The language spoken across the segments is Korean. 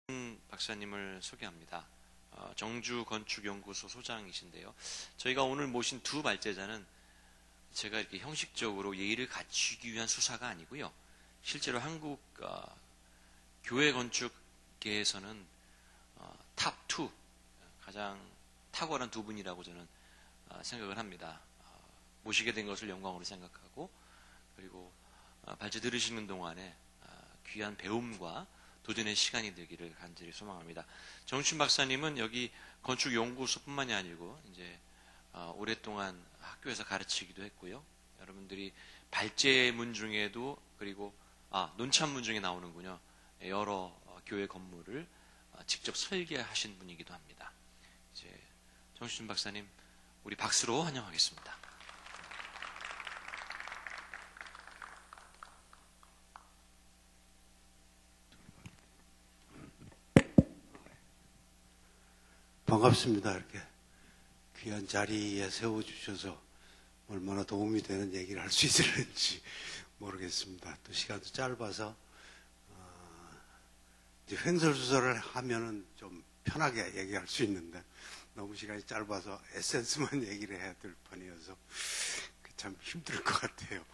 박사님을 소개합니다. 정주건축연구소 소장이신데요. 저희가 오늘 모신 두 발제자는 제가 이렇게 형식적으로 예의를 갖추기 위한 수사가 아니고요. 실제로 한국 교회 건축계에서는 탑2 가장 탁월한 두 분이라고 저는 생각을 합니다. 모시게 된 것을 영광으로 생각하고, 그리고 발제 들으시는 동안에 귀한 배움과 도전의 시간이 되기를 간절히 소망합니다. 정춘 박사님은 여기 건축연구소뿐만이 아니고 이제 오랫동안 학교에서 가르치기도 했고요. 여러분들이 발제문 중에도, 그리고 논찬문 중에 나오는군요. 여러 교회 건물을 직접 설계하신 분이기도 합니다. 이제 정춘 박사님, 우리 박수로 환영하겠습니다. 반갑습니다. 이렇게 귀한 자리에 세워주셔서 얼마나 도움이 되는 얘기를 할 수 있을지 모르겠습니다. 또 시간도 짧아서 이제 횡설수설을 하면은 좀 편하게 얘기할 수 있는데 너무 시간이 짧아서 에센스만 얘기를 해야 될 판이어서 참 힘들 것 같아요.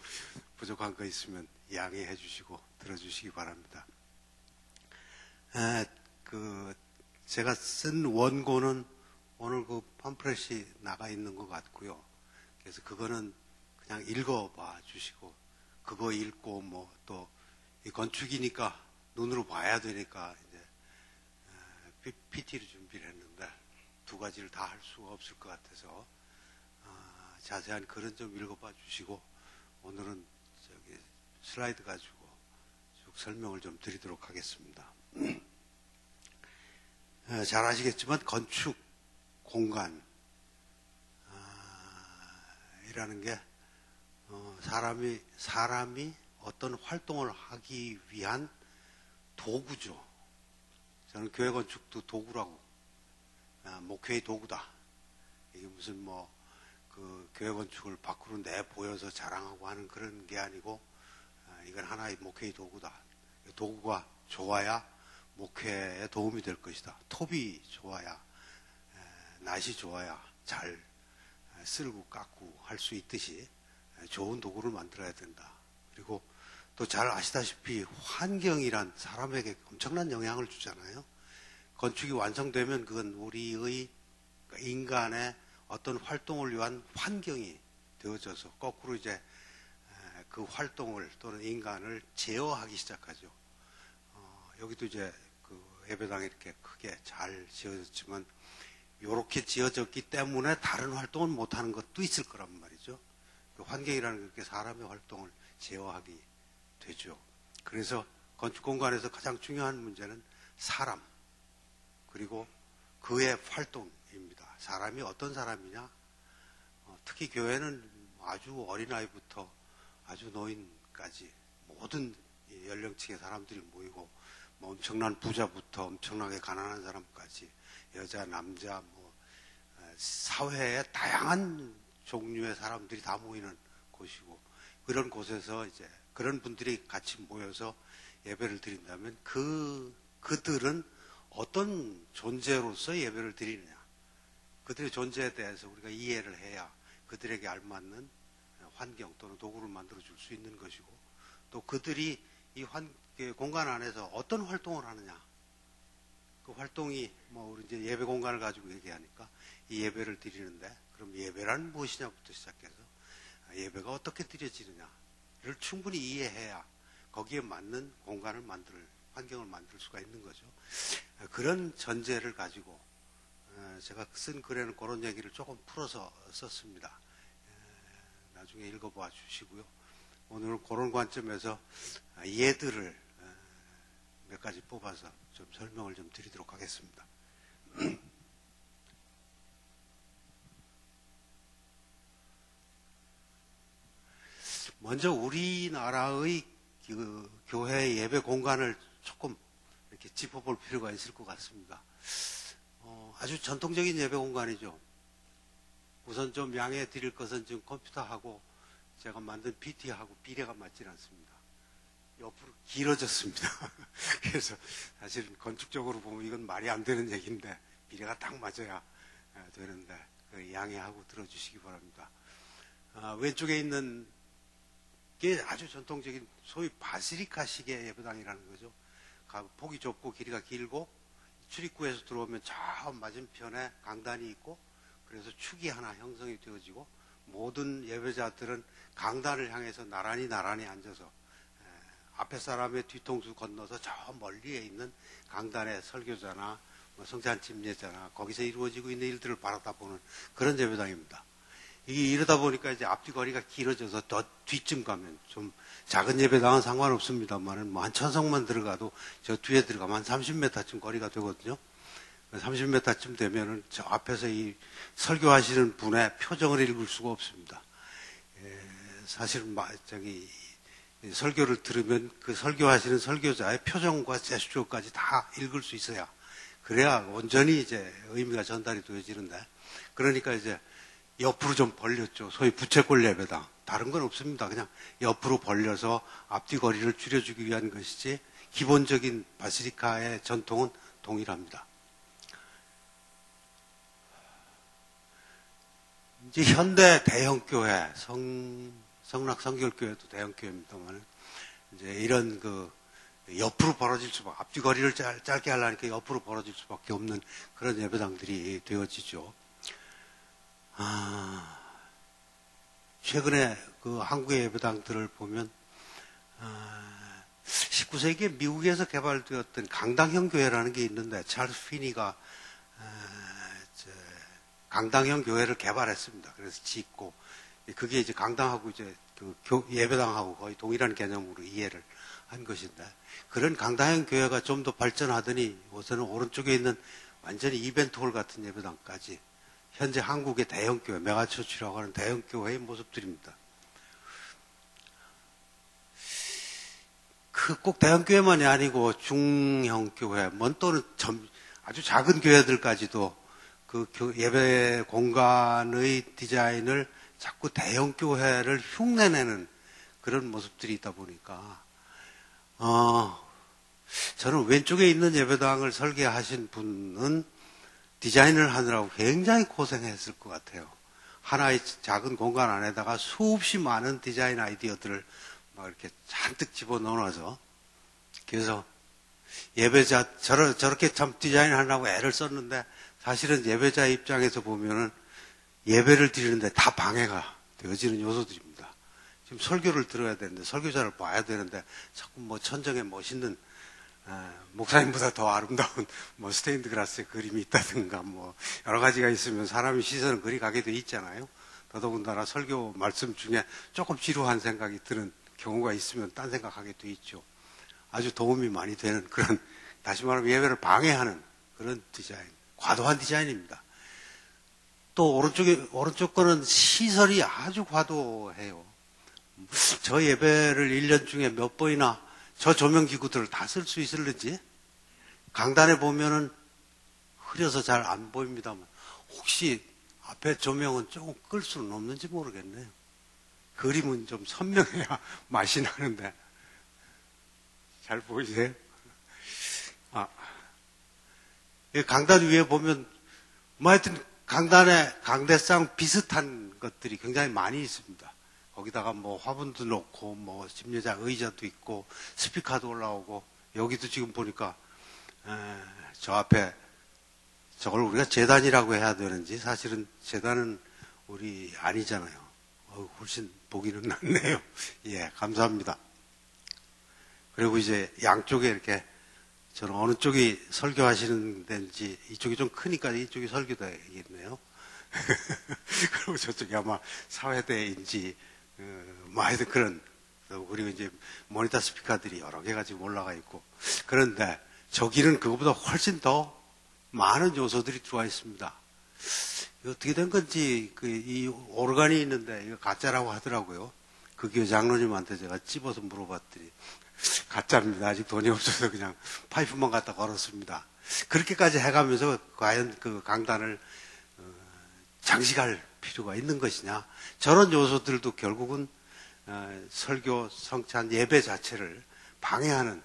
부족한 거 있으면 양해해 주시고 들어주시기 바랍니다. 제가 쓴 원고는 오늘 그 팜프렛이 나가 있는 것 같고요. 그래서 그거는 그냥 읽어봐 주시고, 그거 읽고 뭐 또 이 건축이니까 눈으로 봐야 되니까 이제 PT를 준비를 했는데 두 가지를 다 할 수가 없을 것 같아서 자세한 글은 좀 읽어봐 주시고, 오늘은 저기 슬라이드 가지고 쭉 설명을 좀 드리도록 하겠습니다. 잘 아시겠지만 건축 공간 이라는 게 사람이 어떤 활동을 하기 위한 도구죠. 저는 교회 건축도 도구라고, 목회의 도구다. 이게 무슨 그 교회 건축을 밖으로 내 보여서 자랑하고 하는 그런 게 아니고, 이건 하나의 목회의 도구다. 도구가 좋아야 목회에 도움이 될 것이다. 톱이 좋아야, 낫이 좋아야 잘 쓸고 깎고 할 수 있듯이 좋은 도구를 만들어야 된다. 그리고 또 잘 아시다시피 환경이란 사람에게 엄청난 영향을 주잖아요. 건축이 완성되면 그건 우리의 인간의 어떤 활동을 위한 환경이 되어져서 거꾸로 이제 그 활동을 또는 인간을 제어하기 시작하죠. 여기도 이제 그 예배당이 이렇게 크게 잘 지어졌지만, 이렇게 지어졌기 때문에 다른 활동을 못하는 것도 있을 거란 말이죠. 그 환경이라는 게 그렇게 사람의 활동을 제어하기 되죠. 그래서 건축 공간에서 가장 중요한 문제는 사람, 그리고 그의 활동입니다. 사람이 어떤 사람이냐? 특히 교회는 아주 어린아이부터 아주 노인까지 모든 연령층의 사람들이 모이고, 엄청난 부자부터 엄청나게 가난한 사람까지, 여자, 남자, 사회의 다양한 종류의 사람들이 다 모이는 곳이고, 그런 곳에서 이제 그런 분들이 같이 모여서 예배를 드린다면 그들은 어떤 존재로서 예배를 드리느냐, 그들의 존재에 대해서 우리가 이해를 해야 그들에게 알맞는 환경 또는 도구를 만들어 줄 수 있는 것이고, 또 그들이 이 공간 안에서 어떤 활동을 하느냐, 그 활동이 우리 이제 예배 공간을 가지고 얘기하니까 이 예배를 드리는데, 그럼 예배란 무엇이냐부터 시작해서 예배가 어떻게 드려지느냐를 충분히 이해해야 거기에 맞는 공간을 환경을 만들 수가 있는 거죠. 그런 전제를 가지고 제가 쓴 글에는 그런 얘기를 조금 풀어서 썼습니다. 나중에 읽어봐 주시고요. 오늘은 그런 관점에서 예들을 몇 가지 뽑아서 좀 설명을 좀 드리도록 하겠습니다. 먼저 우리나라의 교회 예배 공간을 조금 이렇게 짚어볼 필요가 있을 것 같습니다. 아주 전통적인 예배 공간이죠. 우선 좀 양해해 드릴 것은 지금 컴퓨터하고 제가 만든 PT하고 비례가 맞지 않습니다. 옆으로 길어졌습니다. 그래서 사실은 건축적으로 보면 이건 말이 안 되는 얘기인데 비례가 딱 맞아야 되는데 양해하고 들어주시기 바랍니다. 왼쪽에 있는 게 아주 전통적인 소위 바시리카식의 예배당이라는 거죠. 폭이 좁고 길이가 길고 출입구에서 들어오면 저 맞은편에 강단이 있고 그래서 축이 하나 형성이 되어지고 모든 예배자들은 강단을 향해서 나란히 앉아서 앞에 사람의 뒤통수 건너서 저 멀리에 있는 강단의 설교자나 성찬 침례자나 거기서 이루어지고 있는 일들을 바라다보는 그런 예배당입니다. 이러다 보니까 이제 앞뒤 거리가 길어져서 더 뒤쯤 가면 좀 작은 예배당은 상관없습니다만은 뭐 한 천석만 들어가도 저 뒤에 들어가면 한 30m쯤 거리가 되거든요. 30m쯤 되면은 저 앞에서 이 설교하시는 분의 표정을 읽을 수가 없습니다. 사실은 설교를 들으면 그 설교하시는 설교자의 표정과 제스처까지 다 읽을 수 있어야 그래야 온전히 이제 의미가 전달이 되어지는데 그러니까 이제 옆으로 좀 벌렸죠. 소위 부채꼴 예배당. 다른 건 없습니다. 그냥 옆으로 벌려서 앞뒤 거리를 줄여주기 위한 것이지 기본적인 바시리카의 전통은 동일합니다. 이제 현대 대형교회, 성락성결교회도 대형교회입니다만 이제 이런 옆으로 벌어질 수밖에, 앞뒤 거리를 짧게 하려니까 옆으로 벌어질 수밖에 없는 그런 예배당들이 되어지죠. 최근에 한국의 예배당들을 보면 19세기에 미국에서 개발되었던 강당형 교회라는 게 있는데 찰스 피니가 강당형 교회를 개발했습니다. 그래서 짓고 그게 이제 강당하고 이제 예배당하고 거의 동일한 개념으로 이해를 한 것인데 그런 강당형 교회가 좀 더 발전하더니 우선은 오른쪽에 있는 완전히 이벤트홀 같은 예배당까지 현재 한국의 대형교회, 메가처치라고 하는 대형교회의 모습들입니다. 꼭 대형교회만이 아니고 중형교회, 또는 아주 작은 교회들까지도 그 예배 공간의 디자인을 자꾸 대형교회를 흉내내는 그런 모습들이 있다 보니까, 저는 왼쪽에 있는 예배당을 설계하신 분은 디자인을 하느라고 굉장히 고생했을 것 같아요. 하나의 작은 공간 안에다가 수없이 많은 디자인 아이디어들을 막 이렇게 잔뜩 집어넣어서 그래서 예배자 저렇게 참 디자인 하려고 애를 썼는데 사실은 예배자 입장에서 보면은 예배를 드리는데 다 방해가 되어지는 요소들입니다. 지금 설교를 들어야 되는데 설교자를 봐야 되는데 자꾸 천정에 멋있는 목사님보다 더 아름다운 스테인드 글라스의 그림이 있다든가 여러 가지가 있으면 사람의 시선은 그리 가게 돼 있잖아요. 더더군다나 설교 말씀 중에 조금 지루한 생각이 드는 경우가 있으면 딴 생각하게 돼 있죠. 아주 도움이 많이 되는 그런, 다시 말하면 예배를 방해하는 그런 디자인, 과도한 디자인입니다. 또 오른쪽 거는 시설이 아주 과도해요. 저 예배를 1년 중에 몇 번이나 저 조명기구들을 다 쓸 수 있을는지 강단에 보면은 흐려서 잘 안 보입니다만 혹시 앞에 조명은 조금 끌 수는 없는지 모르겠네요. 그림은 좀 선명해야 맛이 나는데 잘 보이세요? 강단 위에 보면 하여튼 강단에 강대상 비슷한 것들이 굉장히 많이 있습니다. 거기다가 화분도 놓고 침례자 의자도 있고 스피커도 올라오고 여기도 지금 보니까 저 앞에 저걸 우리가 제단이라고 해야 되는지 사실은 제단은 우리 아니잖아요. 훨씬 보기는 낫네요. 예, 감사합니다. 그리고 이제 양쪽에 이렇게 저는 어느 쪽이 설교하시는 데인지 이쪽이 좀 크니까 이쪽이 설교대겠네요. 그리고 저쪽이 아마 사회대인지 하여튼 그런, 그리고 이제 모니터 스피커들이 여러 개가 지금 올라가 있고 그런데 저기는 그거보다 훨씬 더 많은 요소들이 들어와 있습니다. 어떻게 된 건지 이 오르간이 있는데 이거 가짜라고 하더라고요. 그 교회 장로님한테 제가 찝어서 물어봤더니 가짜입니다. 아직 돈이 없어서 그냥 파이프만 갖다 걸었습니다. 그렇게까지 해가면서 과연 그 강단을 장식할 필요가 있는 것이냐. 저런 요소들도 결국은 설교, 성찬, 예배 자체를 방해하는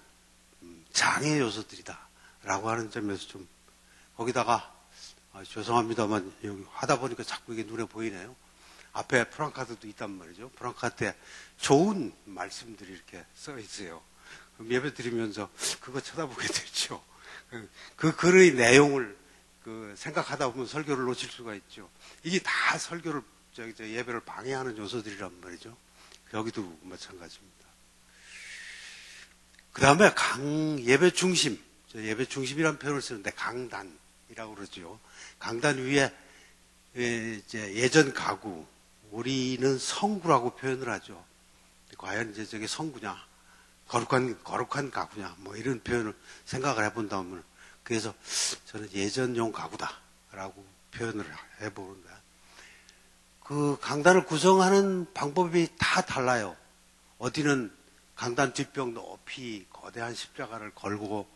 장애 요소들이다라고 하는 점에서 좀 거기다가 죄송합니다만 여기 하다 보니까 자꾸 이게 눈에 보이네요. 앞에 프랑카드도 있단 말이죠. 프랑카드에 좋은 말씀들이 이렇게 써 있어요. 그럼 예배 드리면서 그거 쳐다보게 되죠. 그 글의 내용을 생각하다 보면 설교를 놓칠 수가 있죠. 이게 다 설교를 예배를 방해하는 요소들이란 말이죠. 여기도 마찬가지입니다. 그 다음에 예배 중심, 예배 중심이라는 표현을 쓰는데 강단이라고 그러죠. 강단 위에 이제 예전 가구, 우리는 성구라고 표현을 하죠. 과연 이제 저게 성구냐, 거룩한 가구냐, 뭐 이런 표현을 생각을 해본다면, 그래서 저는 예전용 가구다라고 표현을 해보는데, 그 강단을 구성하는 방법이 다 달라요. 어디는 강단 뒷벽 높이 거대한 십자가를 걸고,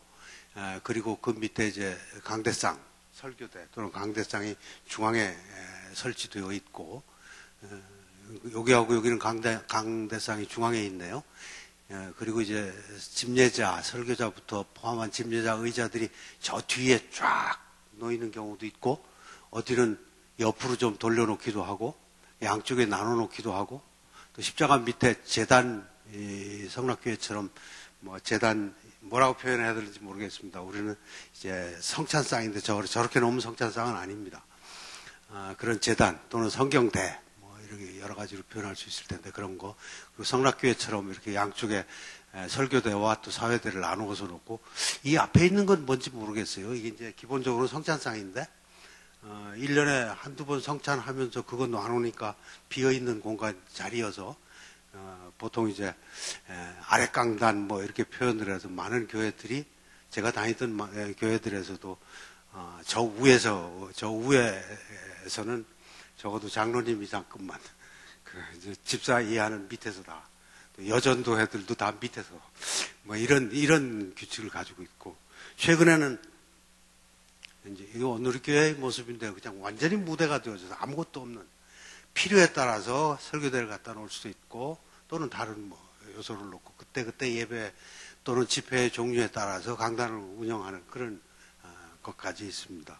그리고 그 밑에 이제 강대상, 설교대 또는 강대상이 중앙에 설치되어 있고, 여기하고 여기는 강대상이 중앙에 있네요. 그리고 이제 집례자, 설교자부터 포함한 집례자 의자들이 저 뒤에 쫙 놓이는 경우도 있고, 어디는 옆으로 좀 돌려놓기도 하고, 양쪽에 나눠놓기도 하고, 또 십자가 밑에 제단, 성락교회처럼 뭐 제단, 뭐라고 표현해야 될지 모르겠습니다. 우리는 이제 성찬상인데 저렇게 놓으면 성찬상은 아닙니다. 그런 제단 또는 성경대, 뭐 이렇게 여러 가지로 표현할 수 있을 텐데 그런 거. 그리고 성락교회처럼 이렇게 양쪽에 설교대와 또 사회대를 나누어서 놓고, 이 앞에 있는 건 뭔지 모르겠어요. 이게 이제 기본적으로 성찬상인데, 1년에 한두 번 성찬하면서 그거 나누니까 비어있는 공간 자리여서, 보통 이제 아랫강단 뭐 이렇게 표현을 해서 많은 교회들이, 제가 다니던 교회들에서도 저 위에서는 적어도 장로님 이상급만, 집사 이하는 밑에서 다, 여전도 애들도 다 밑에서, 뭐 이런 규칙을 가지고 있고, 최근에는 이제 이거 오늘 교회의 모습인데 그냥 완전히 무대가 되어져서 아무것도 없는, 필요에 따라서 설교대를 갖다 놓을 수도 있고, 또는 다른 뭐 요소를 놓고 그때 예배 또는 집회의 종류에 따라서 강단을 운영하는 그런 것까지 있습니다.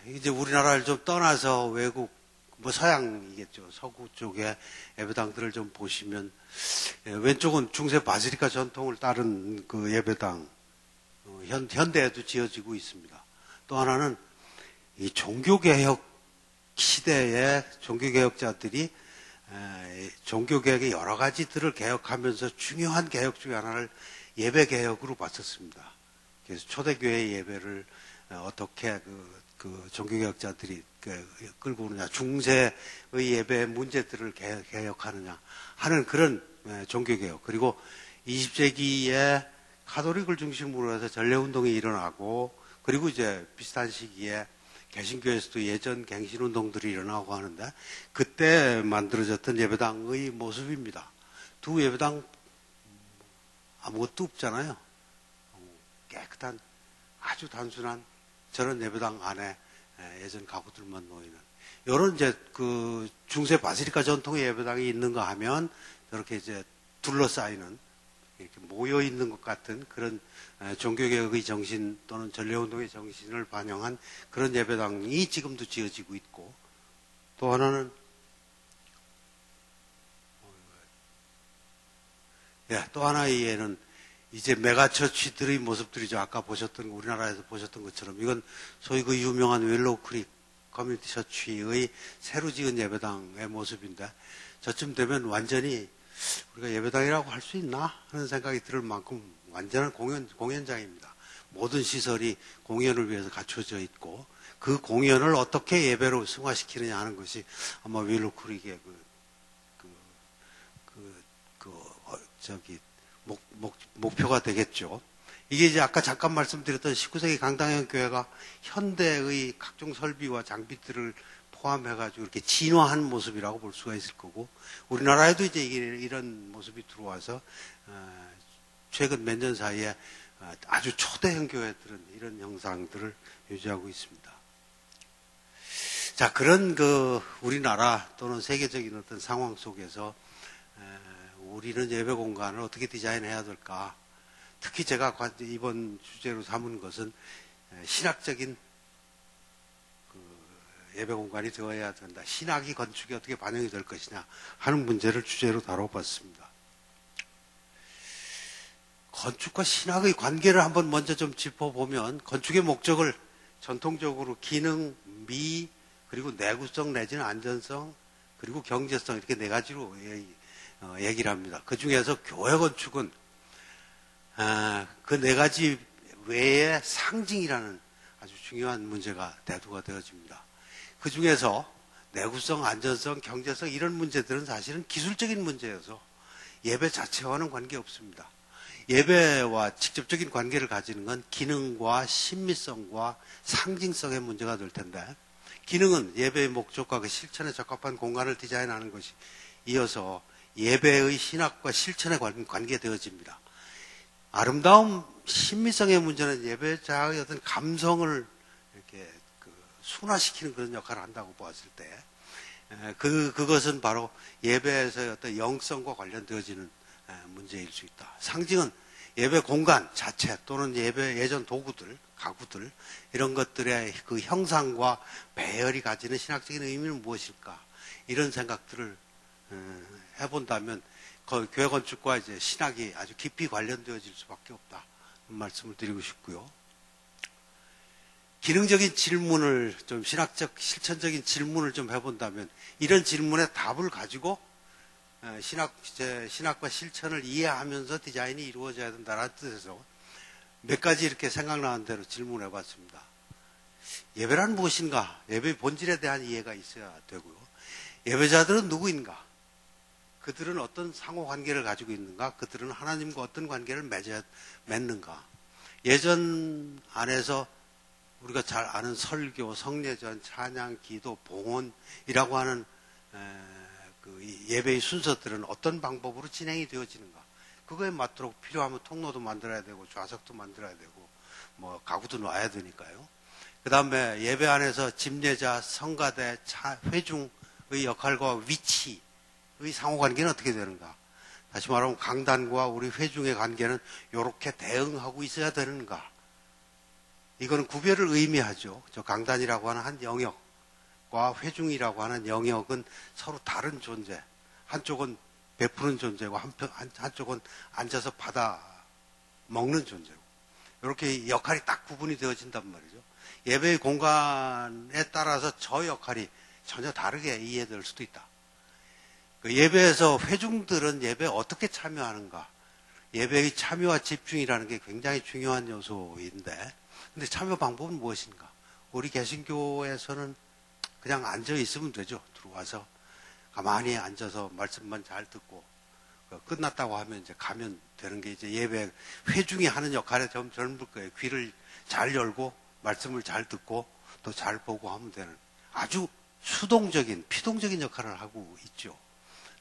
이제 우리나라를 좀 떠나서 외국, 뭐 서양이겠죠. 서구 쪽의 예배당들을 좀 보시면, 왼쪽은 중세 바실리카 전통을 따른 그 예배당, 현대에도 지어지고 있습니다. 또 하나는 이 종교개혁 시대에 종교개혁자들이 종교개혁의 여러 가지들을 개혁하면서 중요한 개혁 중에 하나를 예배개혁으로 봤었습니다. 그래서 초대교회 예배를 어떻게 그 종교개혁자들이 끌고 오느냐, 중세의 예배의 문제들을 개혁하느냐 하는 그런 종교개혁. 그리고 20세기에 카톨릭을 중심으로 해서 전례운동이 일어나고, 그리고 이제 비슷한 시기에 개신교에서도 예전 갱신운동들이 일어나고 하는데, 그때 만들어졌던 예배당의 모습입니다. 두 예배당 아무것도 없잖아요. 깨끗한 아주 단순한 저런 예배당 안에 예전 가구들만 놓이는, 요런 이제 그 중세 바실리카 전통의 예배당이 있는가 하면 저렇게 이제 둘러싸이는, 이렇게 모여 있는 것 같은 그런 종교개혁의 정신 또는 전례운동의 정신을 반영한 그런 예배당이 지금도 지어지고 있고, 또 하나는 또 하나의 예는 이제 메가처치들의 모습들이죠. 아까 보셨던, 우리나라에서 보셨던 것처럼 이건 소위 그 유명한 윌로우 크릭 커뮤니티 처치의 새로 지은 예배당의 모습인데, 저쯤 되면 완전히 우리가 예배당이라고 할 수 있나 하는 생각이 들 만큼 완전한 공연장입니다. 모든 시설이 공연을 위해서 갖춰져 있고, 그 공연을 어떻게 예배로 승화시키느냐 하는 것이 아마 윌로우 크릭의 목표가 되겠죠. 이게 이제 아까 잠깐 말씀드렸던 19세기 강당형 교회가 현대의 각종 설비와 장비들을 포함해가지고 이렇게 진화한 모습이라고 볼 수가 있을 거고, 우리나라에도 이제 이런 모습이 들어와서 최근 몇 년 사이에 아주 초대형 교회들은 이런 형상들을 유지하고 있습니다. 자, 그런 우리나라 또는 세계적인 어떤 상황 속에서 우리는 예배 공간을 어떻게 디자인해야 될까? 특히 제가 이번 주제로 삼은 것은 신학적인 예배 공간이 되어야 된다. 신학이 건축에 어떻게 반영이 될 것이냐 하는 문제를 주제로 다뤄봤습니다. 건축과 신학의 관계를 한번 먼저 좀 짚어보면 건축의 목적을 전통적으로 기능, 미, 그리고 내구성 내지는 안전성, 그리고 경제성 이렇게 네 가지로 얘기를 합니다. 그 중에서 교회 건축은 그 네 가지 외에 상징이라는 아주 중요한 문제가 대두가 되어집니다. 그 중에서 내구성, 안전성, 경제성 이런 문제들은 사실은 기술적인 문제여서 예배 자체와는 관계없습니다. 예배와 직접적인 관계를 가지는 건 기능과 신미성과 상징성의 문제가 될 텐데 기능은 예배의 목적과 그 실천에 적합한 공간을 디자인하는 것이 이어서 예배의 신학과 실천에 관계되어집니다. 아름다움, 신미성의 문제는 예배자의 어떤 감성을 이렇게 순화시키는 그런 역할을 한다고 보았을 때 그것은 바로 예배에서의 어떤 영성과 관련되어지는 문제일 수 있다. 상징은 예배 공간 자체 또는 예배 예전 도구들, 가구들 이런 것들의 그 형상과 배열이 가지는 신학적인 의미는 무엇일까? 이런 생각들을 해본다면 교회 건축과 이제 신학이 아주 깊이 관련되어질 수밖에 없다. 말씀을 드리고 싶고요. 기능적인 질문을 좀 신학적 실천적인 질문을 좀 해본다면 이런 질문의 답을 가지고 신학과 실천을 이해하면서 디자인이 이루어져야 된다는 뜻에서 몇 가지 이렇게 생각나는 대로 질문을 해봤습니다. 예배란 무엇인가? 예배의 본질에 대한 이해가 있어야 되고요. 예배자들은 누구인가? 그들은 어떤 상호관계를 가지고 있는가? 그들은 하나님과 어떤 관계를 맺는가? 예전 안에서 우리가 잘 아는 설교, 성례전, 찬양, 기도, 봉헌이라고 하는 그 예배의 순서들은 어떤 방법으로 진행이 되어지는가? 그거에 맞도록 필요하면 통로도 만들어야 되고 좌석도 만들어야 되고 뭐 가구도 놔야 되니까요. 그 다음에 예배 안에서 집례자, 성가대, 회중의 역할과 위치의 상호관계는 어떻게 되는가? 다시 말하면 강단과 우리 회중의 관계는 이렇게 대응하고 있어야 되는가? 이거는 구별을 의미하죠. 저 강단이라고 하는 한 영역과 회중이라고 하는 영역은 서로 다른 존재. 한쪽은 베푸는 존재고 한쪽은 앉아서 받아 먹는 존재고. 이렇게 역할이 딱 구분이 되어진단 말이죠. 예배의 공간에 따라서 저 역할이 전혀 다르게 이해될 수도 있다. 그 예배에서 회중들은 예배에 어떻게 참여하는가? 예배의 참여와 집중이라는 게 굉장히 중요한 요소인데 근데 참여 방법은 무엇인가? 우리 개신교에서는 그냥 앉아 있으면 되죠. 들어와서 가만히 앉아서 말씀만 잘 듣고 끝났다고 하면 이제 가면 되는 게 이제 예배 회중이 하는 역할에 좀 젊을 거예요. 귀를 잘 열고 말씀을 잘 듣고 또 잘 보고 하면 되는 아주 수동적인 피동적인 역할을 하고 있죠.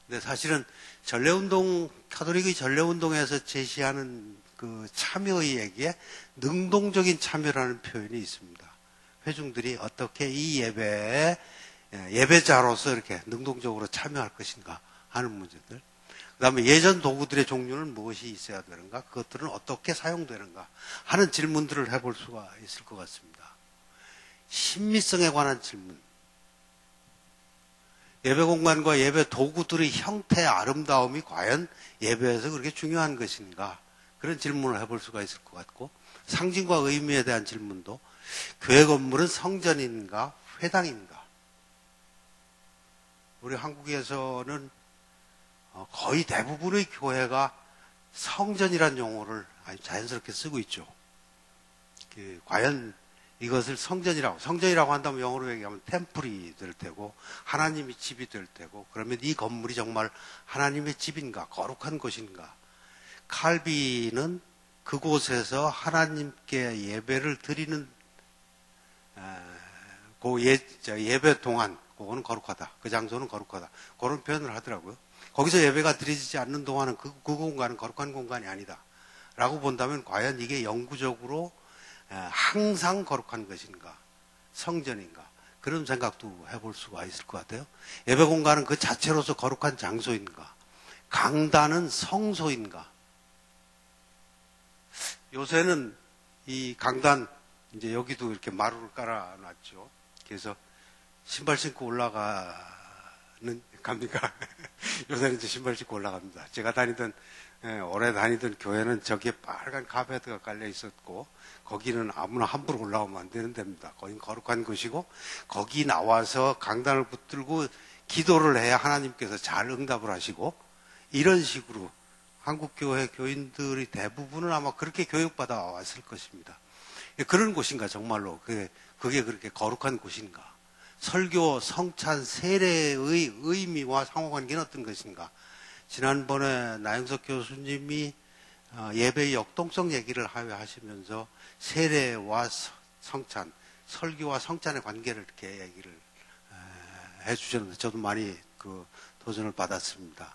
근데 사실은 전례운동 카톨릭의 전례운동에서 제시하는 그 참여의 얘기에 능동적인 참여라는 표현이 있습니다. 회중들이 어떻게 이 예배에 예배자로서 이렇게 능동적으로 참여할 것인가 하는 문제들. 그 다음에 예전 도구들의 종류는 무엇이 있어야 되는가? 그것들은 어떻게 사용되는가? 하는 질문들을 해볼 수가 있을 것 같습니다. 신미성에 관한 질문. 예배 공간과 예배 도구들의 형태의 아름다움이 과연 예배에서 그렇게 중요한 것인가? 그런 질문을 해볼 수가 있을 것 같고 상징과 의미에 대한 질문도 교회 건물은 성전인가 회당인가? 우리 한국에서는 거의 대부분의 교회가 성전이라는 용어를 아주 자연스럽게 쓰고 있죠. 과연 이것을 성전이라고 한다면 영어로 얘기하면 템플이 될 테고 하나님의 집이 될 테고 그러면 이 건물이 정말 하나님의 집인가 거룩한 곳인가? 칼빈은 그곳에서 하나님께 예배를 드리는 예배 동안 그거는 거룩하다. 그 장소는 거룩하다. 그런 표현을 하더라고요. 거기서 예배가 드려지지 않는 동안은 그 공간은 거룩한 공간이 아니다. 라고 본다면 과연 이게 영구적으로 항상 거룩한 것인가? 성전인가? 그런 생각도 해볼 수가 있을 것 같아요. 예배 공간은 그 자체로서 거룩한 장소인가? 강단은 성소인가? 요새는 이 강단, 이제 여기도 이렇게 마루를 깔아놨죠. 그래서 신발 신고 갑니까? 요새는 이제 신발 신고 올라갑니다. 제가 오래 다니던 교회는 저기에 빨간 카페트가 깔려 있었고, 거기는 아무나 함부로 올라오면 안 되는 데입니다. 거긴 거룩한 곳이고, 거기 나와서 강단을 붙들고 기도를 해야 하나님께서 잘 응답을 하시고, 이런 식으로 한국 교회 교인들이 대부분은 아마 그렇게 교육받아 왔을 것입니다. 그런 곳인가, 정말로? 그게 그렇게 거룩한 곳인가? 설교, 성찬, 세례의 의미와 상호관계는 어떤 것인가? 지난번에 나영석 교수님이 예배의 역동성 얘기를 하시면서 세례와 성찬, 설교와 성찬의 관계를 이렇게 얘기를 해주셨는데 저도 많이 그 도전을 받았습니다.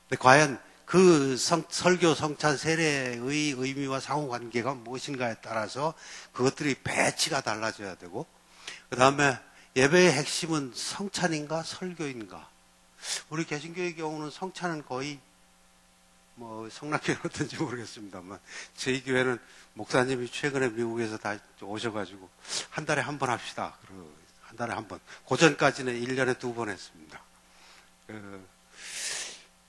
근데 과연 그 설교, 성찬, 세례의 의미와 상호관계가 무엇인가에 따라서 그것들이 배치가 달라져야 되고, 그 다음에 예배의 핵심은 성찬인가 설교인가? 우리 개신교의 경우는 성찬은 거의 성락교회는 어떤지 모르겠습니다만 저희 교회는 목사님이 최근에 미국에서 다 오셔가지고 한 달에 한 번 합시다. 한 달에 한 번. 그전까지는 1년에 2번 했습니다.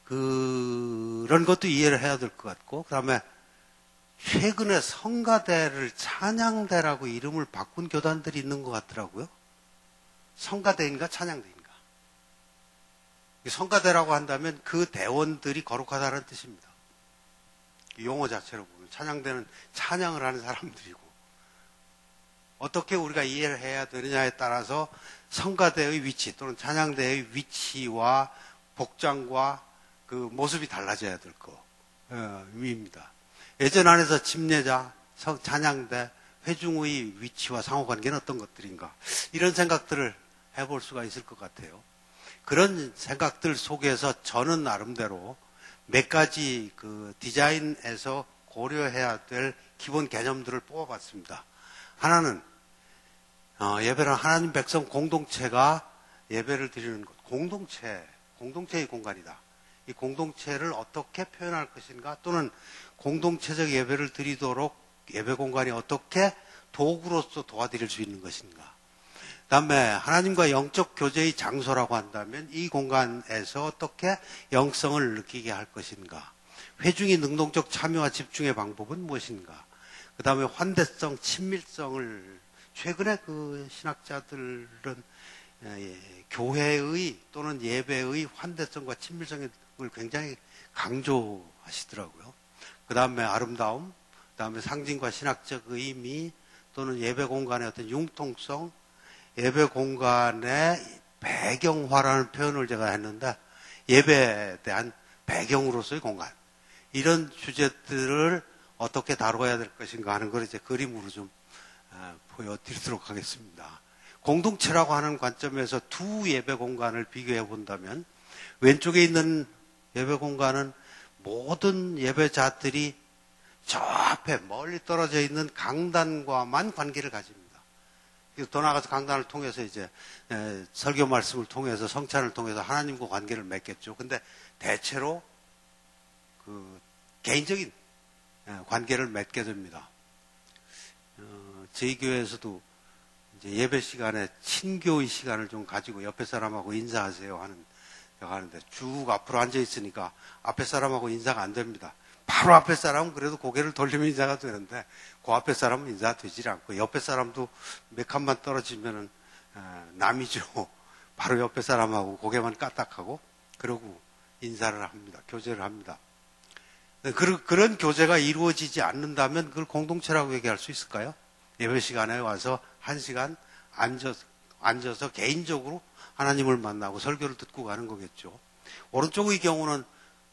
그런 것도 이해를 해야 될 것 같고, 그 다음에 최근에 성가대를 찬양대라고 이름을 바꾼 교단들이 있는 것 같더라고요. 성가대인가 찬양대인가. 성가대라고 한다면 그 대원들이 거룩하다는 뜻입니다. 용어 자체로 보면 찬양대는 찬양을 하는 사람들이고, 어떻게 우리가 이해를 해야 되느냐에 따라서 성가대의 위치 또는 찬양대의 위치와 복장과 그 모습이 달라져야 될 의미입니다. 예전 안에서 침례자, 찬양대, 회중의 위치와 상호관계는 어떤 것들인가, 이런 생각들을 해볼 수가 있을 것 같아요. 그런 생각들 속에서 저는 나름대로 몇 가지 그 디자인에서 고려해야 될 기본 개념들을 뽑아봤습니다. 하나는 예배는 하나님 백성 공동체가 예배를 드리는 것, 공동체의 공간이다. 이 공동체를 어떻게 표현할 것인가, 또는 공동체적 예배를 드리도록 예배 공간이 어떻게 도구로서 도와드릴 수 있는 것인가. 그 다음에 하나님과 영적 교제의 장소라고 한다면 이 공간에서 어떻게 영성을 느끼게 할 것인가. 회중이 능동적 참여와 집중의 방법은 무엇인가. 그 다음에 환대성, 친밀성을 최근에 그 신학자들은 교회의 또는 예배의 환대성과 친밀성을 굉장히 강조하시더라고요. 그 다음에 아름다움, 그 다음에 상징과 신학적 의미, 또는 예배 공간의 어떤 융통성, 예배 공간의 배경화라는 표현을 제가 했는데, 예배에 대한 배경으로서의 공간, 이런 주제들을 어떻게 다뤄야 될 것인가 하는 걸 이제 그림으로 좀 보여드리도록 하겠습니다. 공동체라고 하는 관점에서 두 예배 공간을 비교해 본다면, 왼쪽에 있는 예배 공간은 모든 예배자들이 저 앞에 멀리 떨어져 있는 강단과만 관계를 가집니다. 더 나아가서 강단을 통해서 이제 설교 말씀을 통해서 성찬을 통해서 하나님과 관계를 맺겠죠. 근데 대체로 그 개인적인 관계를 맺게 됩니다. 저희 교회에서도 이제 예배 시간에 친교의 시간을 좀 가지고 옆에 사람하고 인사하세요 하는데 쭉 앞으로 앉아 있으니까 앞에 사람하고 인사가 안 됩니다. 바로 앞에 사람은 그래도 고개를 돌리면 인사가 되는데 그 앞에 사람은 인사가 되질 않고, 옆에 사람도 몇 칸만 떨어지면은 남이죠. 바로 옆에 사람하고 고개만 까딱하고 그러고 인사를 합니다. 교제를 합니다. 그런 교제가 이루어지지 않는다면 그걸 공동체라고 얘기할 수 있을까요? 예배 시간에 와서 1시간 앉아서 개인적으로 하나님을 만나고 설교를 듣고 가는 거겠죠. 오른쪽의 경우는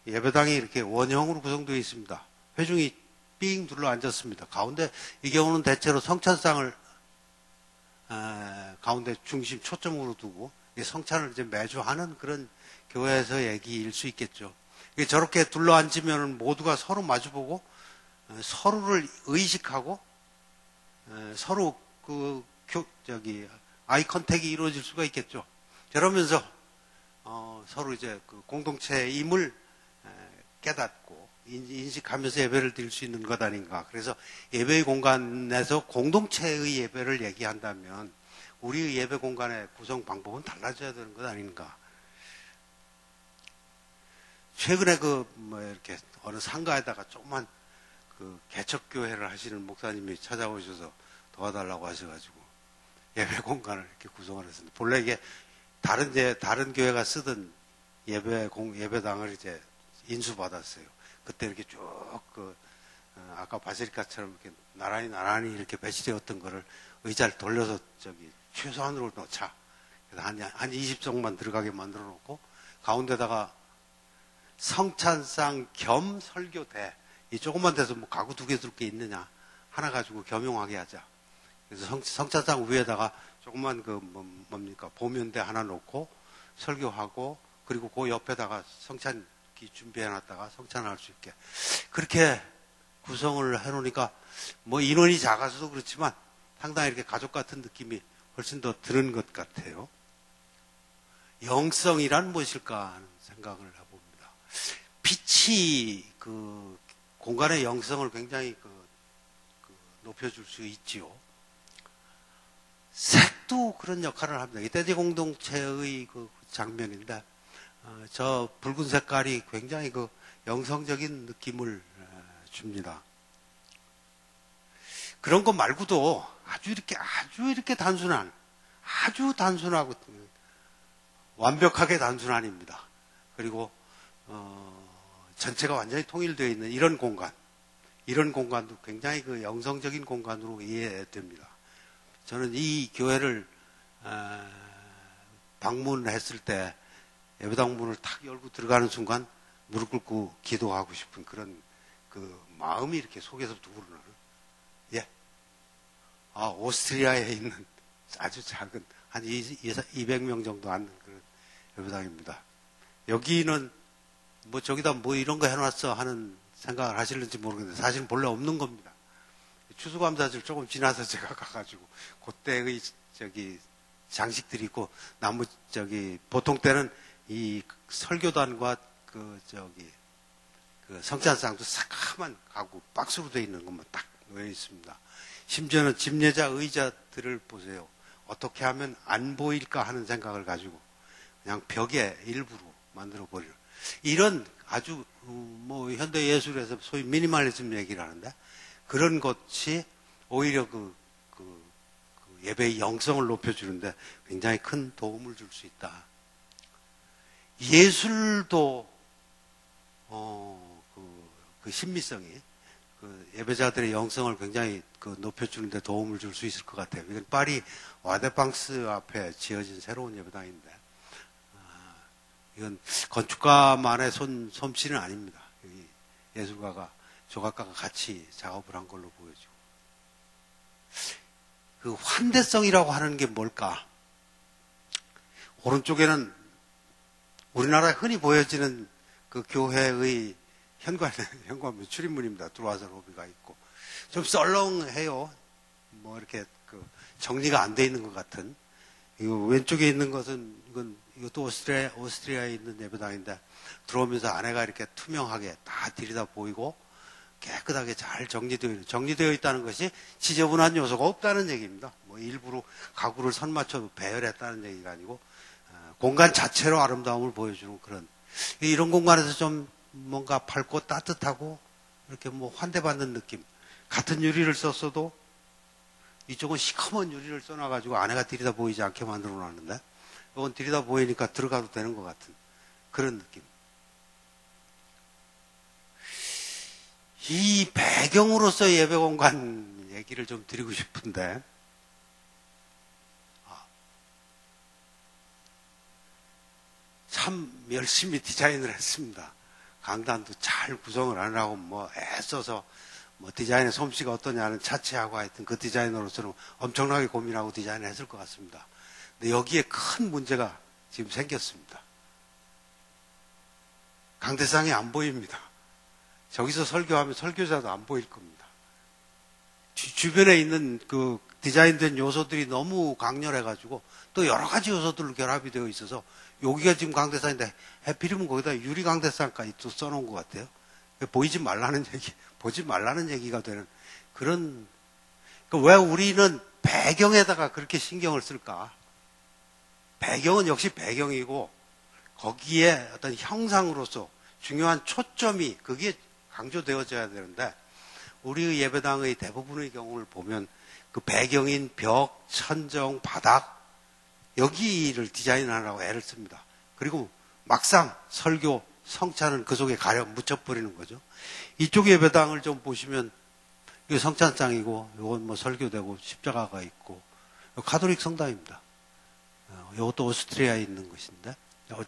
예배당이 이렇게 원형으로 구성되어 있습니다. 회중이 삥 둘러 앉았습니다. 가운데 이 경우는 대체로 성찬상을 가운데 중심 초점으로 두고 성찬을 이제 매주 하는 그런 교회에서 얘기일 수 있겠죠. 저렇게 둘러 앉으면 모두가 서로 마주보고 서로를 의식하고 서로 아이 컨택이 이루어질 수가 있겠죠. 그러면서 서로 이제 그 공동체임을 깨닫고 인식하면서 예배를 드릴 수 있는 것 아닌가. 그래서 예배의 공간에서 공동체의 예배를 얘기한다면 우리의 예배 공간의 구성 방법은 달라져야 되는 것 아닌가. 최근에 이렇게 어느 상가에다가 조그만 개척교회를 하시는 목사님이 찾아오셔서 도와달라고 하셔가지고 예배 공간을 이렇게 구성을 했습니다. 본래 이게 다른 교회가 쓰던 예배당을 이제 인수받았어요. 그때 이렇게 쭉 아까 바실리카처럼 이렇게 나란히 이렇게 배치되었던 거를 의자를 돌려서 최소한으로 넣자. 그래서 한 20석만 들어가게 만들어 놓고 가운데다가 성찬상 겸 설교대. 이 조금만 돼서 뭐 가구 2개 둘 게 있느냐. 하나 가지고 겸용하게 하자. 그래서 성찬상 위에다가 조금만 뭡니까 보면대 하나 놓고 설교하고 그리고 그 옆에다가 성찬기 준비해놨다가 성찬할 수 있게 그렇게 구성을 해놓으니까 뭐 인원이 작아서도 그렇지만 상당히 이렇게 가족 같은 느낌이 훨씬 더 드는 것 같아요. 영성이란 무엇일까 하는 생각을 해봅니다. 빛이 공간의 영성을 굉장히 높여줄 수 있지요. 색도 그런 역할을 합니다. 이태지 공동체의 장면인데, 저 붉은 색깔이 굉장히 영성적인 느낌을 줍니다. 그런 것 말고도 아주 이렇게 아주 단순하고 완벽하게 단순한입니다. 그리고 전체가 완전히 통일되어 있는 이런 공간도 굉장히 영성적인 공간으로 이해됩니다. 저는 이 교회를 방문했을 때 예배당 문을 탁 열고 들어가는 순간 무릎 꿇고 기도하고 싶은 그런 마음이 이렇게 속에서부터 우러나는. 예. 오스트리아에 있는 아주 작은 한 200명 정도 앉는 그런 예배당입니다. 여기는 저기다 이런 거 해놨어 하는 생각을 하실는지 모르겠는데 사실은 본래 없는 겁니다. 추수감사절 조금 지나서 제가 가가지고 그때의 장식들이 있고 보통 때는 이 설교단과 성찬상도 새까만 가구 박스로 되어 있는 것만 딱 놓여 있습니다. 심지어는 집례자 의자들을 보세요. 어떻게 하면 안 보일까 하는 생각을 가지고 그냥 벽에 일부러 만들어 버리는 이런 아주 현대 예술에서 소위 미니멀리즘 얘기를 하는데 그런 것이 오히려 예배의 영성을 높여주는데 굉장히 큰 도움을 줄 수 있다. 예술도 신미성이 예배자들의 영성을 굉장히 높여주는데 도움을 줄 수 있을 것 같아요. 이건 파리 와데팡스 앞에 지어진 새로운 예배당인데 이건 건축가만의 솜씨는 아닙니다. 예술가가 조각가가 같이 작업을 한 걸로 보여지고 환대성이라고 하는 게 뭘까? 오른쪽에는 우리나라에 흔히 보여지는 교회의 현관 출입문입니다. 들어와서 로비가 있고 좀 썰렁해요. 이렇게 정리가 안 돼 있는 것 같은. 이거 왼쪽에 있는 것은 이것도 오스트리아에 있는 예배당인데 들어오면서 안에가 이렇게 투명하게 다 들이다 보이고 깨끗하게 잘 정리되어 있다는 것이 지저분한 요소가 없다는 얘기입니다. 일부러 가구를 선맞춰 배열했다는 얘기가 아니고 공간 자체로 아름다움을 보여주는 이런 공간에서 좀 뭔가 밝고 따뜻하고 이렇게 환대받는 느낌. 같은 유리를 썼어도 이쪽은 시커먼 유리를 써놔가지고 안에가 들이다 보이지 않게 만들어 놨는데 이건 들이다 보이니까 들어가도 되는 것 같은 그런 느낌. 이 배경으로서 예배 공간 얘기를 좀 드리고 싶은데 참 열심히 디자인을 했습니다. 강단도 잘 구성을 하느라고 애써서 디자인의 솜씨가 어떠냐는 차치하고 하여튼 그 디자이너로서는 엄청나게 고민하고 디자인을 했을 것 같습니다. 근데 여기에 큰 문제가 지금 생겼습니다. 강대상이 안 보입니다. 저기서 설교하면 설교자도 안 보일 겁니다. 주변에 있는 디자인된 요소들이 너무 강렬해가지고 또 여러 가지 요소들로 결합이 되어 있어서 여기가 지금 강대상인데 해필이면 거기다 유리 강대상까지 또 써놓은 것 같아요. 보지 말라는 얘기가 되는 그런. 그러니까 왜 우리는 배경에다가 그렇게 신경을 쓸까? 배경은 역시 배경이고 거기에 어떤 형상으로서 중요한 초점이 그게 강조되어져야 되는데 우리 예배당의 대부분의 경우를 보면 그 배경인 벽, 천정, 바닥 여기를 디자인하라고 애를 씁니다. 그리고 막상 설교, 성찬은 그 속에 가려 묻혀버리는 거죠. 이쪽 예배당을 좀 보시면 이게 성찬장이고 이건 뭐 설교되고 십자가가 있고 가톨릭 성당입니다. 이것도 오스트리아에 있는 것인데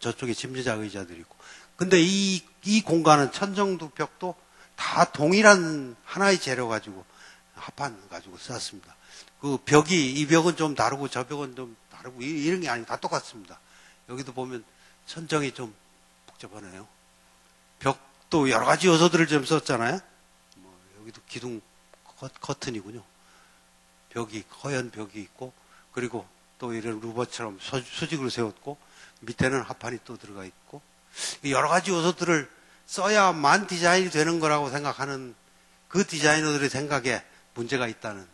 저쪽에 침례자 의자들이 있고 근데 이 공간은 천정도 벽도 다 동일한 하나의 재료 가지고 합판 가지고 썼습니다. 그 벽이 이 벽은 좀 다르고 저 벽은 좀 다르고 이런 게 아니고 다 똑같습니다. 여기도 보면 천정이 좀 복잡하네요. 벽도 여러 가지 요소들을 좀 썼잖아요. 여기도 기둥 커튼이군요. 벽이 허연 벽이 있고 그리고 또 이런 루버처럼 수직으로 세웠고 밑에는 합판이 또 들어가 있고 여러 가지 요소들을 써야만 디자인이 되는 거라고 생각하는 그 디자이너들의 생각에 문제가 있다는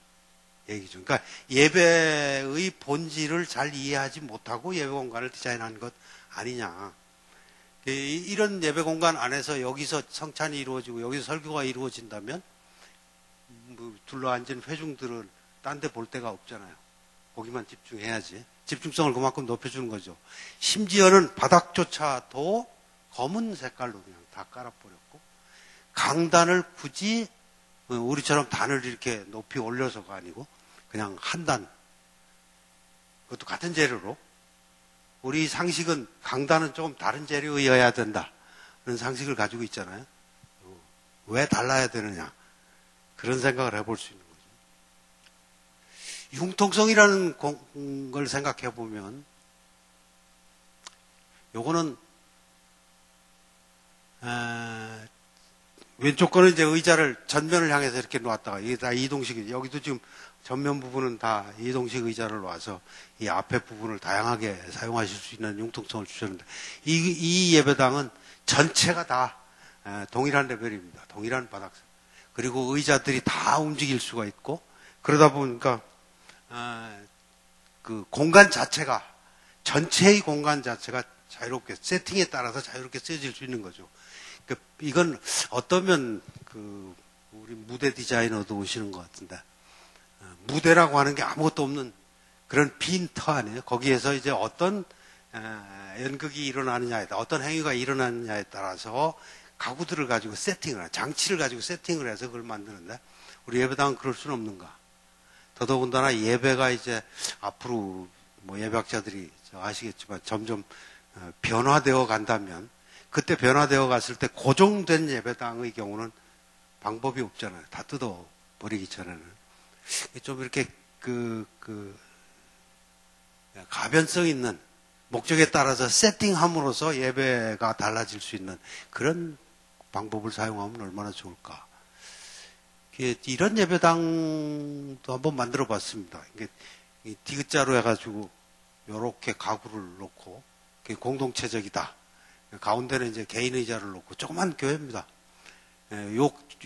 얘기죠. 그러니까 예배의 본질을 잘 이해하지 못하고 예배 공간을 디자인한 것 아니냐. 이런 예배 공간 안에서 여기서 성찬이 이루어지고 여기서 설교가 이루어진다면 둘러앉은 회중들은 딴 데 볼 데가 없잖아요. 거기만 집중해야지. 집중성을 그만큼 높여주는 거죠. 심지어는 바닥조차도 검은 색깔로 그냥 다 깔아버렸고 강단을 굳이 우리처럼 단을 이렇게 높이 올려서가 아니고 그냥 한 단, 그것도 같은 재료로. 우리 상식은 강단은 조금 다른 재료여야 된다는 상식을 가지고 있잖아요. 왜 달라야 되느냐, 그런 생각을 해볼 수 있는 거죠. 융통성이라는 걸 생각해 보면 요거는 왼쪽 거는 이제 의자를 전면을 향해서 이렇게 놓았다가 이게 다 이동식, 여기도 지금 전면 부분은 다 이동식 의자를 놓아서 이 앞에 부분을 다양하게 사용하실 수 있는 융통성을 주셨는데 이 예배당은 전체가 다 동일한 레벨입니다. 동일한 바닥. 그리고 의자들이 다 움직일 수가 있고 그러다 보니까 그 공간 자체가 전체의 공간 자체가 자유롭게 세팅에 따라서 자유롭게 쓰여질 수 있는 거죠. 그러니까 이건 어떠면 그 우리 무대 디자이너도 오시는 것 같은데 무대라고 하는 게 아무것도 없는 그런 빈 터 아니에요. 거기에서 이제 어떤 연극이 일어나느냐에 따라 어떤 행위가 일어나느냐에 따라서 가구들을 가지고 세팅을 장치를 가지고 세팅을 해서 그걸 만드는데 우리 예배당은 그럴 수는 없는가. 더더군다나 예배가 이제 앞으로 뭐 예배학자들이 아시겠지만 점점 변화되어 간다면 그때 변화되어 갔을 때 고정된 예배당의 경우는 방법이 없잖아요. 다 뜯어버리기 전에는. 좀 이렇게 가변성 있는 목적에 따라서 세팅함으로써 예배가 달라질 수 있는 그런 방법을 사용하면 얼마나 좋을까. 이런 예배당도 한번 만들어 봤습니다. 이게 디귿자로 해가지고 요렇게 가구를 놓고 공동체적이다. 가운데는 이제 개인 의자를 놓고 조그만 교회입니다.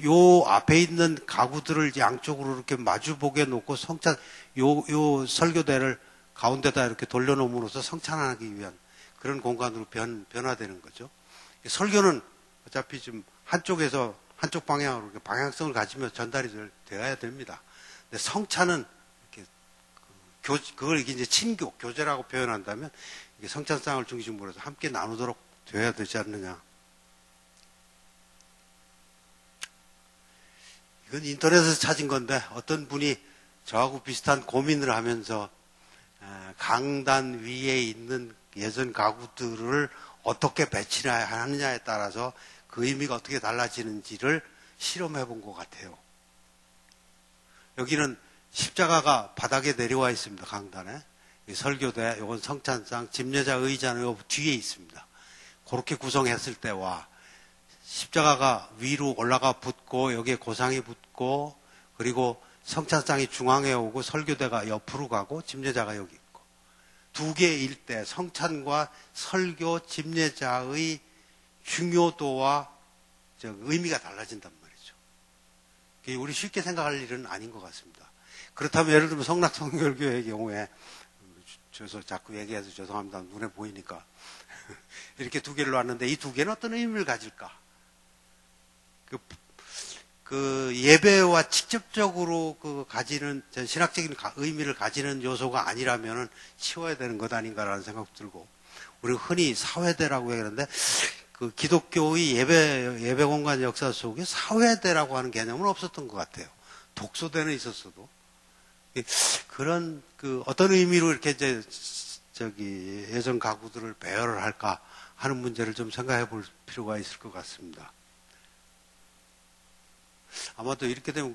요 앞에 있는 가구들을 양쪽으로 이렇게 마주보게 놓고 성찬, 요 설교대를 가운데다 이렇게 돌려놓음으로써 성찬하기 위한 그런 공간으로 변화되는 거죠. 설교는 어차피 좀 한쪽에서 한쪽 방향으로 이렇게 방향성을 가지며 전달이 되어야 됩니다. 근데 성찬은 이렇게 그걸 이제 친교, 교제라고 표현한다면 이게 성찬상을 중심으로 해서 함께 나누도록 되어야 되지 않느냐. 이건 인터넷에서 찾은 건데 어떤 분이 저하고 비슷한 고민을 하면서 강단 위에 있는 예전 가구들을 어떻게 배치하느냐에 따라서 그 의미가 어떻게 달라지는지를 실험해 본 것 같아요. 여기는 십자가가 바닥에 내려와 있습니다. 강단에. 설교대, 요건 성찬상, 집례자 의자는 요 뒤에 있습니다. 그렇게 구성했을 때와 십자가가 위로 올라가 붙고 여기에 고상이 붙고 그리고 성찬상이 중앙에 오고 설교대가 옆으로 가고 집례자가 여기 있고 두 개일 때 성찬과 설교, 집례자의 중요도와 의미가 달라진단 말이죠. 우리 쉽게 생각할 일은 아닌 것 같습니다. 그렇다면 예를 들면 성락성결교회의 경우에 저서 자꾸 얘기해서 죄송합니다. 눈에 보이니까 이렇게 두 개를 놨는데 이 두 개는 어떤 의미를 가질까? 그 예배와 직접적으로 가지는 신학적인 의미를 가지는 요소가 아니라면은 치워야 되는 것 아닌가라는 생각 들고, 우리가 흔히 사회대라고 얘기하는데 그 기독교의 예배 공간 역사 속에 사회대라고 하는 개념은 없었던 것 같아요. 독소대는 있었어도 그런 어떤 의미로 이렇게 이제 예전 가구들을 배열을 할까 하는 문제를 좀 생각해 볼 필요가 있을 것 같습니다. 아마도 이렇게 되면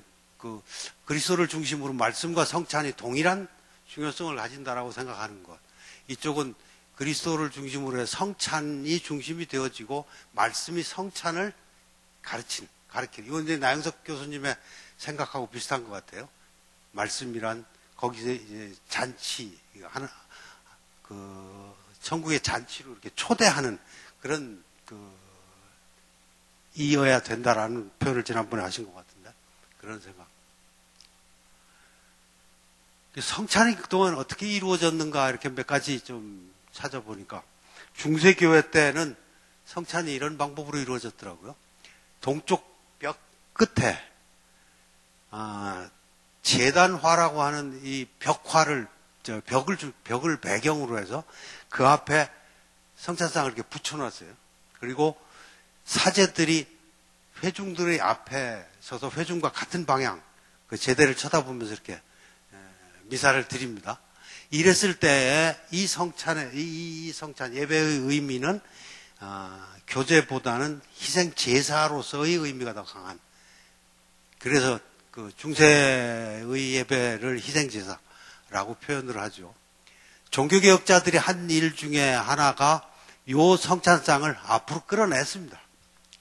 그리스도를 중심으로 말씀과 성찬이 동일한 중요성을 가진다라고 생각하는 것. 이쪽은 그리스도를 중심으로 해서 성찬이 중심이 되어지고 말씀이 성찬을 가르치는. 이건 이제 나영석 교수님의 생각하고 비슷한 것 같아요. 말씀이란 거기서 이제 잔치, 천국의 잔치로 이렇게 초대하는 그런 이어야 된다라는 표현을 지난번에 하신 것 같은데, 그런 생각. 성찬이 그동안 어떻게 이루어졌는가 이렇게 몇 가지 좀 찾아보니까 중세교회 때는 성찬이 이런 방법으로 이루어졌더라고요. 동쪽 벽 끝에 제단화라고 하는 이 벽화를 벽을 배경으로 해서 그 앞에 성찬상을 이렇게 붙여놨어요. 그리고 사제들이 회중들의 앞에 서서 회중과 같은 방향, 그 제대를 쳐다보면서 이렇게 미사를 드립니다. 이랬을 때에 이 성찬 예배의 의미는 교제보다는 희생 제사로서의 의미가 더 강한. 그래서 중세의 예배를 희생 제사라고 표현을 하죠. 종교개혁자들이 한 일 중에 하나가 요 성찬상을 앞으로 끌어냈습니다.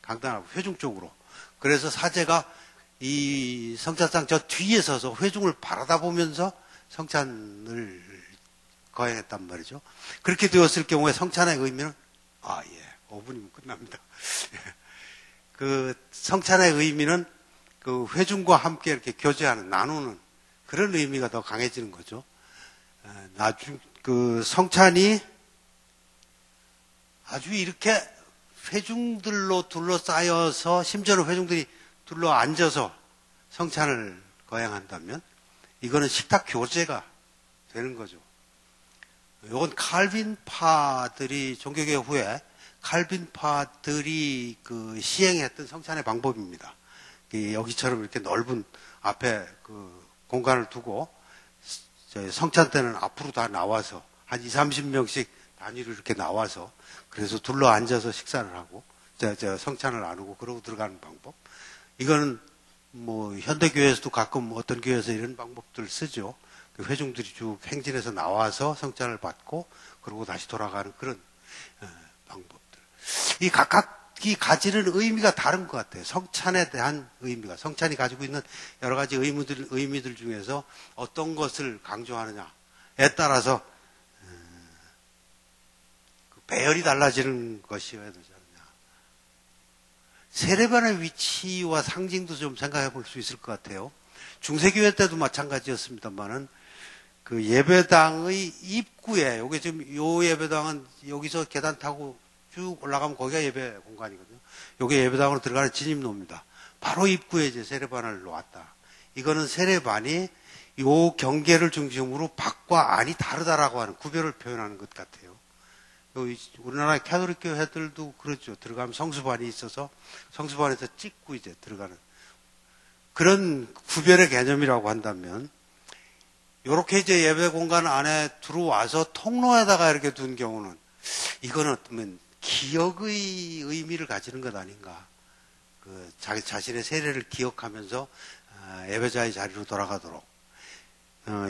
강단하고 회중 쪽으로. 그래서 사제가 이 성찬상 저 뒤에 서서 회중을 바라다 보면서 성찬을 거행했단 말이죠. 그렇게 되었을 경우에 성찬의 의미는 5분이면 끝납니다. 그 성찬의 의미는 그 회중과 함께 이렇게 교제하는, 나누는 그런 의미가 더 강해지는 거죠. 그 성찬이 아주 이렇게 회중들로 둘러싸여서, 심지어는 회중들이 둘러 앉아서 성찬을 거행한다면 이거는 식탁 교제가 되는 거죠. 이건 칼빈파들이 종교개혁 후에 칼빈파들이 시행했던 성찬의 방법입니다. 여기처럼 이렇게 넓은 앞에 공간을 두고 성찬 때는 앞으로 다 나와서 한 20-30명씩 단위로 이렇게 나와서, 그래서 둘러 앉아서 식사를 하고 성찬을 나누고 그러고 들어가는 방법. 이거는 뭐 현대교회에서도 가끔 어떤 교회에서 이런 방법들을 쓰죠. 회중들이 쭉 행진해서 나와서 성찬을 받고 그러고 다시 돌아가는 그런 방법들. 이 각각이 가지는 의미가 다른 것 같아요. 성찬에 대한 의미가, 성찬이 가지고 있는 여러 가지 의미들 중에서 어떤 것을 강조하느냐에 따라서 배열이 달라지는 것이어야 되지 않느냐. 세례반의 위치와 상징도 좀 생각해 볼 수 있을 것 같아요. 중세교회 때도 마찬가지였습니다만은 그 예배당의 입구에, 요게 지금 요 예배당은 여기서 계단 타고 쭉 올라가면 거기가 예배 공간이거든요. 요게 예배당으로 들어가는 진입로입니다. 바로 입구에 이제 세례반을 놓았다. 이거는 세례반이 요 경계를 중심으로 밖과 안이 다르다라고 하는 구별을 표현하는 것 같아요. 우리나라 캐톨릭 교회들도 그렇죠. 들어가면 성수반이 있어서 성수반에서 찍고 이제 들어가는 그런 구별의 개념이라고 한다면, 요렇게 이제 예배 공간 안에 들어와서 통로에다가 이렇게 둔 경우는 이거는 어쩌면 기억의 의미를 가지는 것 아닌가. 자기 자신의 세례를 기억하면서 예배자의 자리로 돌아가도록.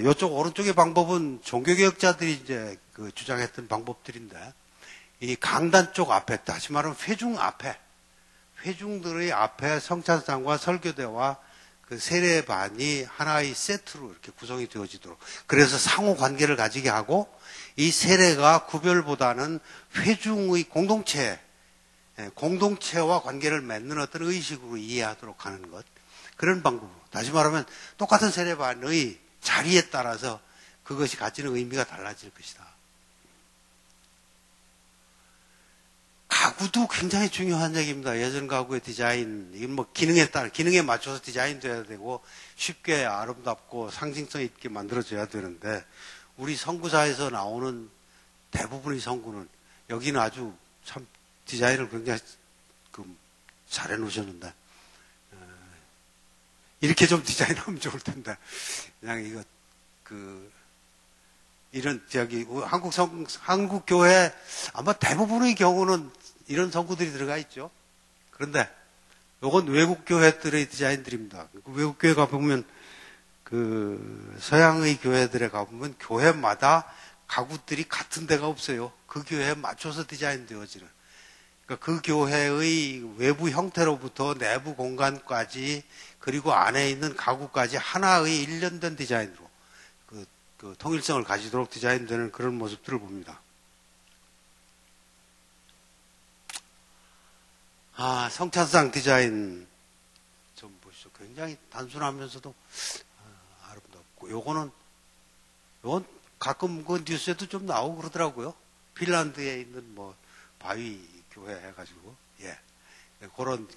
요쪽 오른쪽의 방법은 종교개혁자들이 이제 주장했던 방법들인데, 이 강단 쪽 앞에, 다시 말하면 회중 앞에, 회중들의 앞에 성찬상과 설교대와 그 세례반이 하나의 세트로 이렇게 구성이 되어지도록, 그래서 상호 관계를 가지게 하고 이 세례가 구별보다는 회중의 공동체와 관계를 맺는 어떤 의식으로 이해하도록 하는 것, 그런 방법으로. 다시 말하면 똑같은 세례반의 자리에 따라서 그것이 가지는 의미가 달라질 것이다. 가구도 굉장히 중요한 얘기입니다. 예전 가구의 디자인, 이건 뭐 기능에 맞춰서 디자인돼야 되고 쉽게 아름답고 상징성 있게 만들어져야 되는데, 우리 선구사에서 나오는 대부분의 선구는, 여기는 아주 참 디자인을 굉장히 잘 해놓으셨는데, 이렇게 좀 디자인하면 좋을 텐데, 그냥 이런 한국 교회 아마 대부분의 경우는 이런 선구들이 들어가 있죠. 그런데 이건 외국 교회들의 디자인들입니다. 외국 교회 가보면, 서양의 교회들에 가보면 교회마다 가구들이 같은 데가 없어요. 그 교회에 맞춰서 디자인되어지는. 그러니까 그 교회의 외부 형태로부터 내부 공간까지, 그리고 안에 있는 가구까지 하나의 일련된 디자인으로 그 통일성을 가지도록 디자인되는 그런 모습들을 봅니다. 성찬상 디자인 좀 보시죠. 굉장히 단순하면서도 아름답고, 요건 가끔 그 뉴스에도 좀 나오고 그러더라고요. 핀란드에 있는 뭐 바위 교회 해가지고, 그런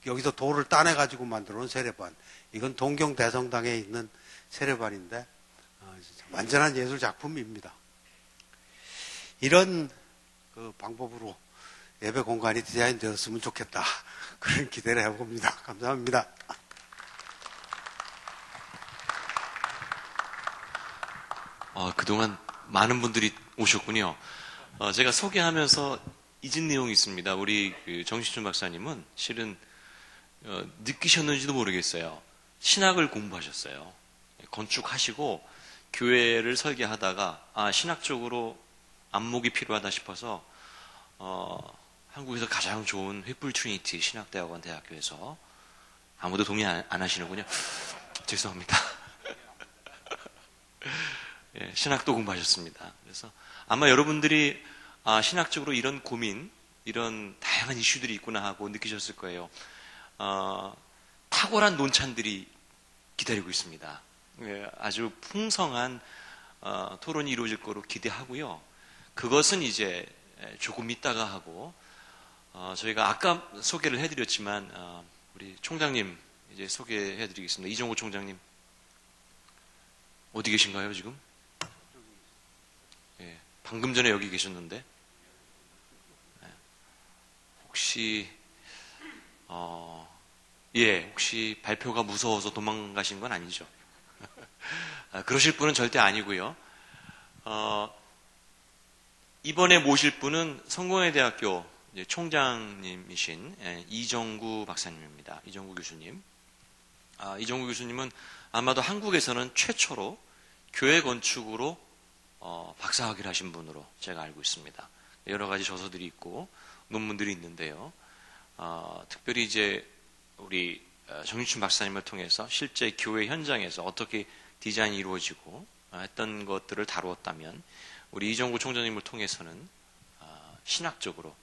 여기서 돌을 따내가지고 만들어 놓은 세례반. 이건 동경 대성당에 있는 세례반인데, 완전한 예술 작품입니다. 이런 방법으로 예배 공간이 디자인되었으면 좋겠다. 그런 기대를 해봅니다. 감사합니다. 그동안 많은 분들이 오셨군요. 제가 소개하면서 잊은 내용이 있습니다. 우리 정신준 박사님은 실은 느끼셨는지도 모르겠어요. 신학을 공부하셨어요. 건축하시고 교회를 설계하다가 신학적으로 안목이 필요하다 싶어서 한국에서 가장 좋은 횃불 트리니티 신학대학원 대학교에서, 아무도 동의 안 하시는군요. 죄송합니다. 신학도 공부하셨습니다. 그래서 아마 여러분들이 신학적으로 이런 고민, 이런 다양한 이슈들이 있구나 하고 느끼셨을 거예요. 탁월한 논찬들이 기다리고 있습니다. 아주 풍성한 토론이 이루어질 거로 기대하고요. 그것은 이제 조금 있다가 하고, 저희가 아까 소개를 해드렸지만 우리 총장님 이제 소개해드리겠습니다. 이정구 총장님 어디 계신가요 지금? 방금 전에 여기 계셨는데, 혹시 혹시 발표가 무서워서 도망가신 건 아니죠? 그러실 분은 절대 아니고요. 이번에 모실 분은 성공회대학교 총장님이신 이정구 박사님입니다. 이정구 교수님. 이정구 교수님은 아마도 한국에서는 최초로 교회 건축으로 박사학위를 하신 분으로 제가 알고 있습니다. 여러 가지 저서들이 있고 논문들이 있는데요. 특별히 이제 우리 정신춘 박사님을 통해서 실제 교회 현장에서 어떻게 디자인이 이루어지고 했던 것들을 다루었다면, 우리 이정구 총장님을 통해서는 신학적으로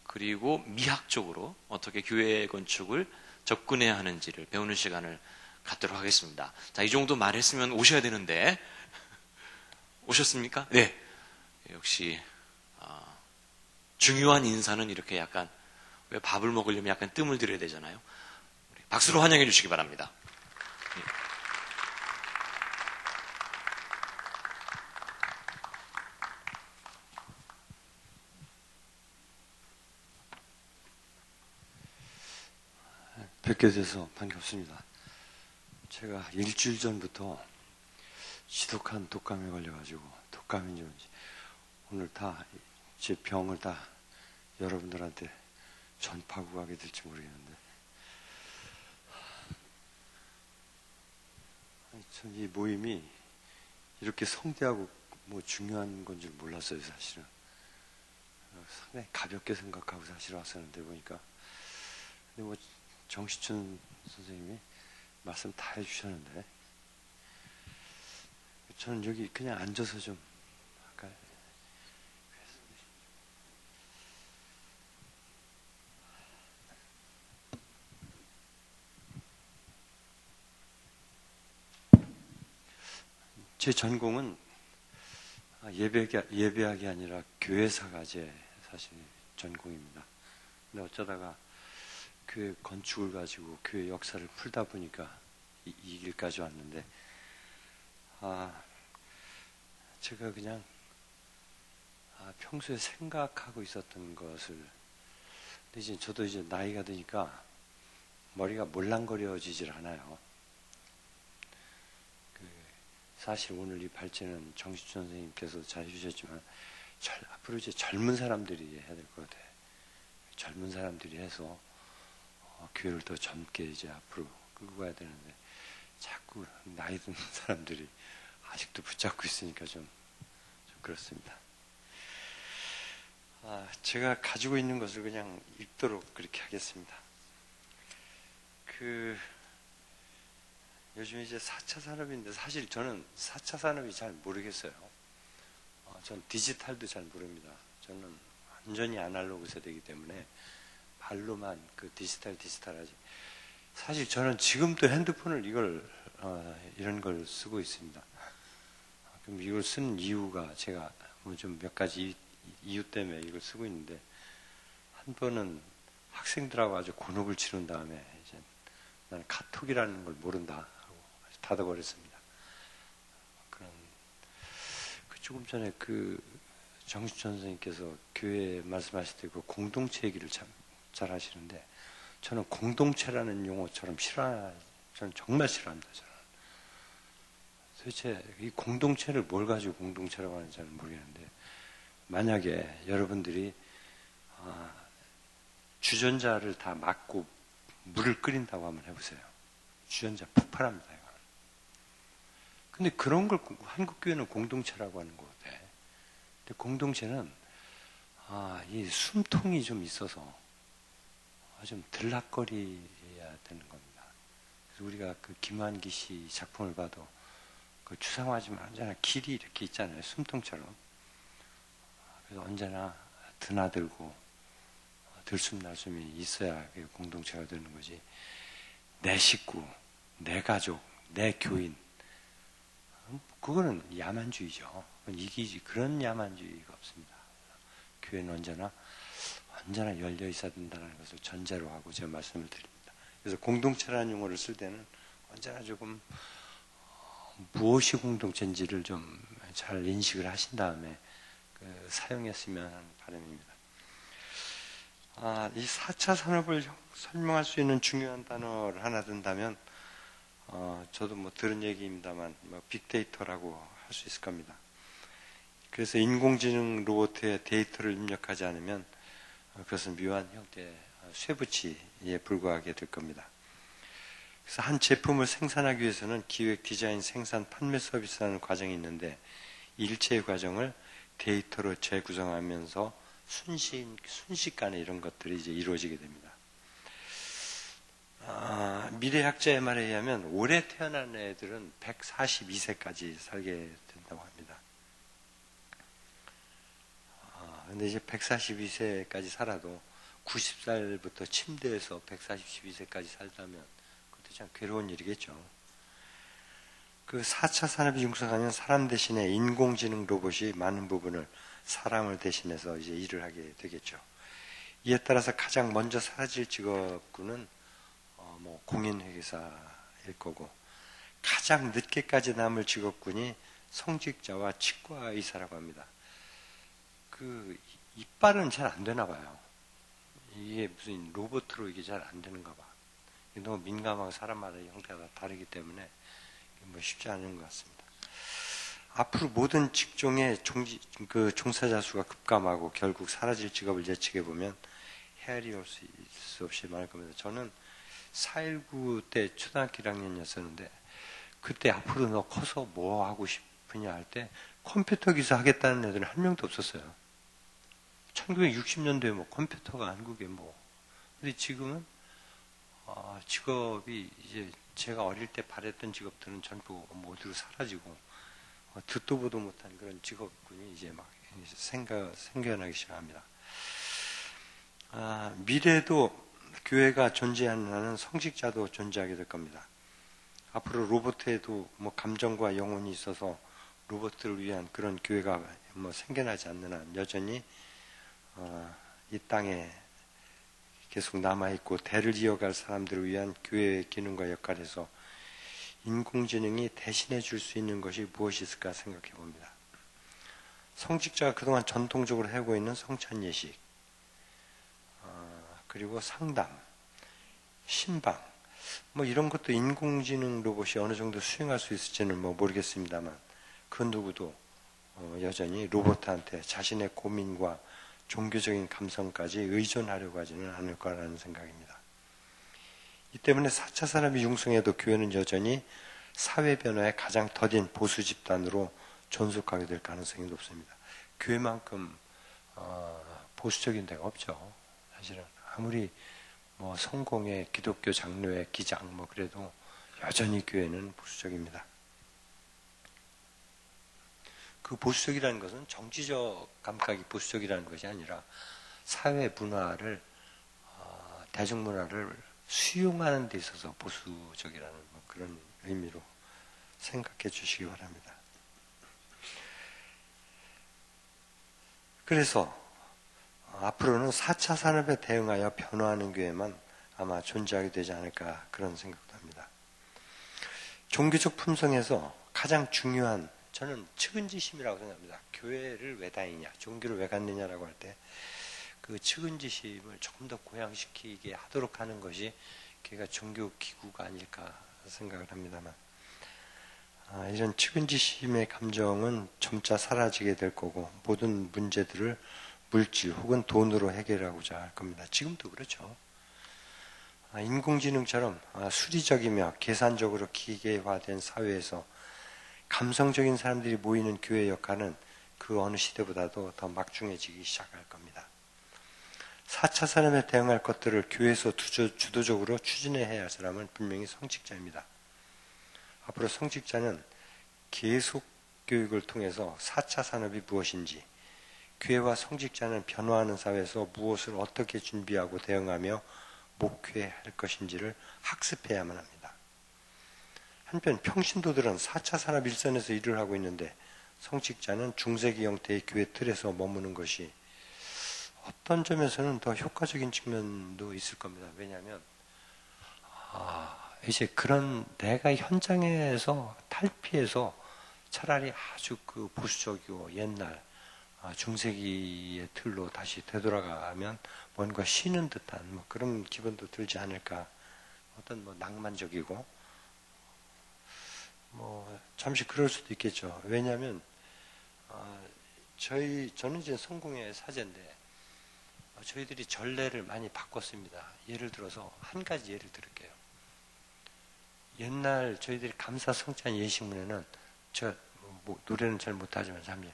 그리고 미학적으로 어떻게 교회 건축을 접근해야 하는지를 배우는 시간을 갖도록 하겠습니다. 자, 이 정도 말했으면 오셔야 되는데 오셨습니까? 네. 역시 중요한 인사는 이렇게 약간, 왜 밥을 먹으려면 약간 뜸을 들여야 되잖아요. 박수로 환영해 주시기 바랍니다. 뵙게 돼서 반갑습니다. 제가 일주일 전부터 지독한 독감에 걸려가지고, 독감인지 뭔지 오늘 다 제 병을 다 여러분들한테 전파하고 가게 될지 모르겠는데, 전 이 모임이 이렇게 성대하고 뭐 중요한 건 줄 몰랐어요, 사실은. 상당히 가볍게 생각하고 사실 왔었는데, 보니까. 근데 뭐 정시춘 선생님이 말씀 다 해주셨는데 저는 여기 그냥 앉아서 좀 아까 제 전공은 예배학이 아니라 교회사가제 사실 전공입니다. 근데 어쩌다가 교회 건축을 가지고 교회 역사를 풀다 보니까 이 길까지 왔는데, 제가 그냥 평소에 생각하고 있었던 것을, 근데 이제 저도 이제 나이가 드니까 머리가 몰랑거려지질 않아요. 사실 오늘 이 발제는 정시춘 선생님께서 잘 해주셨지만 앞으로 이제 젊은 사람들이 해야 될 것 같아요. 젊은 사람들이 해서 교회를 더 젊게 이제 앞으로 끌고 가야 되는데 자꾸 나이 든 사람들이 아직도 붙잡고 있으니까 좀 그렇습니다. 제가 가지고 있는 것을 그냥 읽도록 그렇게 하겠습니다. 요즘 이제 4차 산업인데 사실 저는 4차 산업이 잘 모르겠어요. 전 디지털도 잘 모릅니다. 저는 완전히 아날로그 세대이기 때문에 발로만 그 디지털하지. 사실 저는 지금도 핸드폰을 이런 걸 쓰고 있습니다. 그럼 이걸 쓰는 이유가 제가 뭐 좀 몇 가지 이유 때문에 이걸 쓰고 있는데, 한 번은 학생들하고 아주 곤혹을 치른 다음에 이제 나는 카톡이라는 걸 모른다 하고 닫아버렸습니다. 조금 전에 정수천 선생님께서 교회 말씀하실 때 그 공동체 얘기를 참 잘 하시는데, 저는 공동체라는 용어처럼 저는 정말 싫어합니다. 저는 도대체 이 공동체를 뭘 가지고 공동체라고 하는지 잘 모르겠는데, 만약에 여러분들이 주전자를 다 막고 물을 끓인다고 한번 해보세요. 주전자 폭발합니다. 이거는. 근데 그런 걸 한국교회는 공동체라고 하는 것 같아. 근데 공동체는 이 숨통이 좀 있어서 좀 들락거려야 되는 겁니다. 그래서 우리가 그 김환기 씨 작품을 봐도 그 추상화하지만 언제나 길이 이렇게 있잖아요. 숨통처럼. 그래서 언제나 드나들고 들숨날숨이 있어야 공동체가 되는 거지. 내 식구, 내 가족, 내 교인, 그거는 야만주의죠. 그런 야만주의가 없습니다. 교회는 언제나 열려 있어야 된다는 것을 전제로 하고 제가 말씀을 드립니다. 그래서 공동체라는 용어를 쓸 때는 언제나 조금 무엇이 공동체인지를 좀 잘 인식을 하신 다음에 사용했으면 하는 바람입니다. 이 4차 산업을 설명할 수 있는 중요한 단어를 하나 든다면, 저도 뭐 들은 얘기입니다만, 빅데이터라고 할 수 있을 겁니다. 그래서 인공지능 로봇에 데이터를 입력하지 않으면 그것은 묘한 형태의 쇠붙이에 불과하게 될 겁니다. 그래서 한 제품을 생산하기 위해서는 기획, 디자인, 생산, 판매 서비스라는 과정이 있는데, 일체의 과정을 데이터로 재구성하면서 순식간에 이런 것들이 이제 이루어지게 됩니다. 미래학자의 말에 의하면 올해 태어난 애들은 142세까지 살게 된다고 합니다. 근데 이제 142세까지 살아도 90살부터 침대에서 142세까지 살다면 그것도 참 괴로운 일이겠죠. 그 4차 산업이 융성하면 사람 대신에 인공지능 로봇이 많은 부분을 사람을 대신해서 이제 일을 하게 되겠죠. 이에 따라서 가장 먼저 사라질 직업군은 공인회계사일 거고, 가장 늦게까지 남을 직업군이 성직자와 치과의사라고 합니다. 이빨은 잘 안 되나 봐요. 이게 무슨 로봇으로 이게 잘 안 되는가 봐. 너무 민감하고 사람마다 형태가 다르기 때문에 쉽지 않은 것 같습니다. 앞으로 모든 직종의 종사자 수가 급감하고 결국 사라질 직업을 예측해 보면 헤아리 올 수 없이 많을 겁니다. 저는 4.19 때 초등학교 1학년이었었는데, 그때 앞으로 너 커서 뭐 하고 싶으냐 할 때 컴퓨터 기사 하겠다는 애들은 한 명도 없었어요. 1960년도에 컴퓨터가 한국에 근데 지금은 직업이 이제 제가 어릴 때 바랬던 직업들은 전부 모두 사라지고 듣도 보도 못한 그런 직업군이 이제 막 생겨나기 시작합니다. 미래에도 교회가 존재하는 한은 성직자도 존재하게 될 겁니다. 앞으로 로봇에도 뭐 감정과 영혼이 있어서 로봇들을 위한 그런 교회가 뭐 생겨나지 않는 한 여전히 이 땅에 계속 남아있고 대를 이어갈 사람들을 위한 교회의 기능과 역할에서 인공지능이 대신해 줄 수 있는 것이 무엇이 있을까 생각해 봅니다. 성직자가 그동안 전통적으로 하고 있는 성찬 예식, 그리고 상담, 신방, 뭐 이런 것도 인공지능 로봇이 어느 정도 수행할 수 있을지는 뭐 모르겠습니다만 그 누구도 여전히 로봇한테 자신의 고민과 종교적인 감성까지 의존하려고 하지는 않을 거라는 생각입니다. 이 때문에 4차 산업이 융성해도 교회는 여전히 사회 변화의 가장 더딘 보수 집단으로 존속하게 될 가능성이 높습니다. 교회만큼 보수적인 데가 없죠. 사실은 아무리 뭐 성공의 기독교 장로의 기장 뭐 그래도 여전히 교회는 보수적입니다. 그 보수적이라는 것은 정치적 감각이 보수적이라는 것이 아니라 사회 문화를 대중문화를 수용하는 데 있어서 보수적이라는 뭐 그런 의미로 생각해 주시기 바랍니다. 그래서 앞으로는 4차 산업에 대응하여 변화하는 교회만 아마 존재하게 되지 않을까 그런 생각도 합니다. 종교적 품성에서 가장 중요한 저는 측은지심이라고 생각합니다. 교회를 왜 다니냐, 종교를 왜 갖느냐라고 할 때 그 측은지심을 조금 더 고양시키게 하도록 하는 것이 걔가 종교 기구가 아닐까 생각을 합니다만 이런 측은지심의 감정은 점차 사라지게 될 거고 모든 문제들을 물질 혹은 돈으로 해결하고자 할 겁니다. 지금도 그렇죠. 인공지능처럼 수리적이며 계산적으로 기계화된 사회에서 감성적인 사람들이 모이는 교회의 역할은 그 어느 시대보다도 더 막중해지기 시작할 겁니다. 4차 산업에 대응할 것들을 교회에서 주도적으로 추진해야 할 사람은 분명히 성직자입니다. 앞으로 성직자는 계속 교육을 통해서 4차 산업이 무엇인지, 교회와 성직자는 변화하는 사회에서 무엇을 어떻게 준비하고 대응하며 목회할 것인지를 학습해야만 합니다. 한편 평신도들은 4차 산업 일선에서 일을 하고 있는데 성직자는 중세기 형태의 교회 틀에서 머무는 것이 어떤 점에서는 더 효과적인 측면도 있을 겁니다. 왜냐하면 이제 그런 내가 현장에서 탈피해서 차라리 아주 그 보수적이고 옛날 중세기의 틀로 다시 되돌아가면 뭔가 쉬는 듯한 뭐 그런 기분도 들지 않을까. 어떤 뭐 낭만적이고 뭐 잠시 그럴 수도 있겠죠. 왜냐하면 저는 이제 성공의 사제인데 저희들이 전례를 많이 바꿨습니다. 예를 들어서 한 가지 예를 들을게요. 옛날 저희들이 감사 성찬 예식문에는 노래는 잘 못하지만 잠시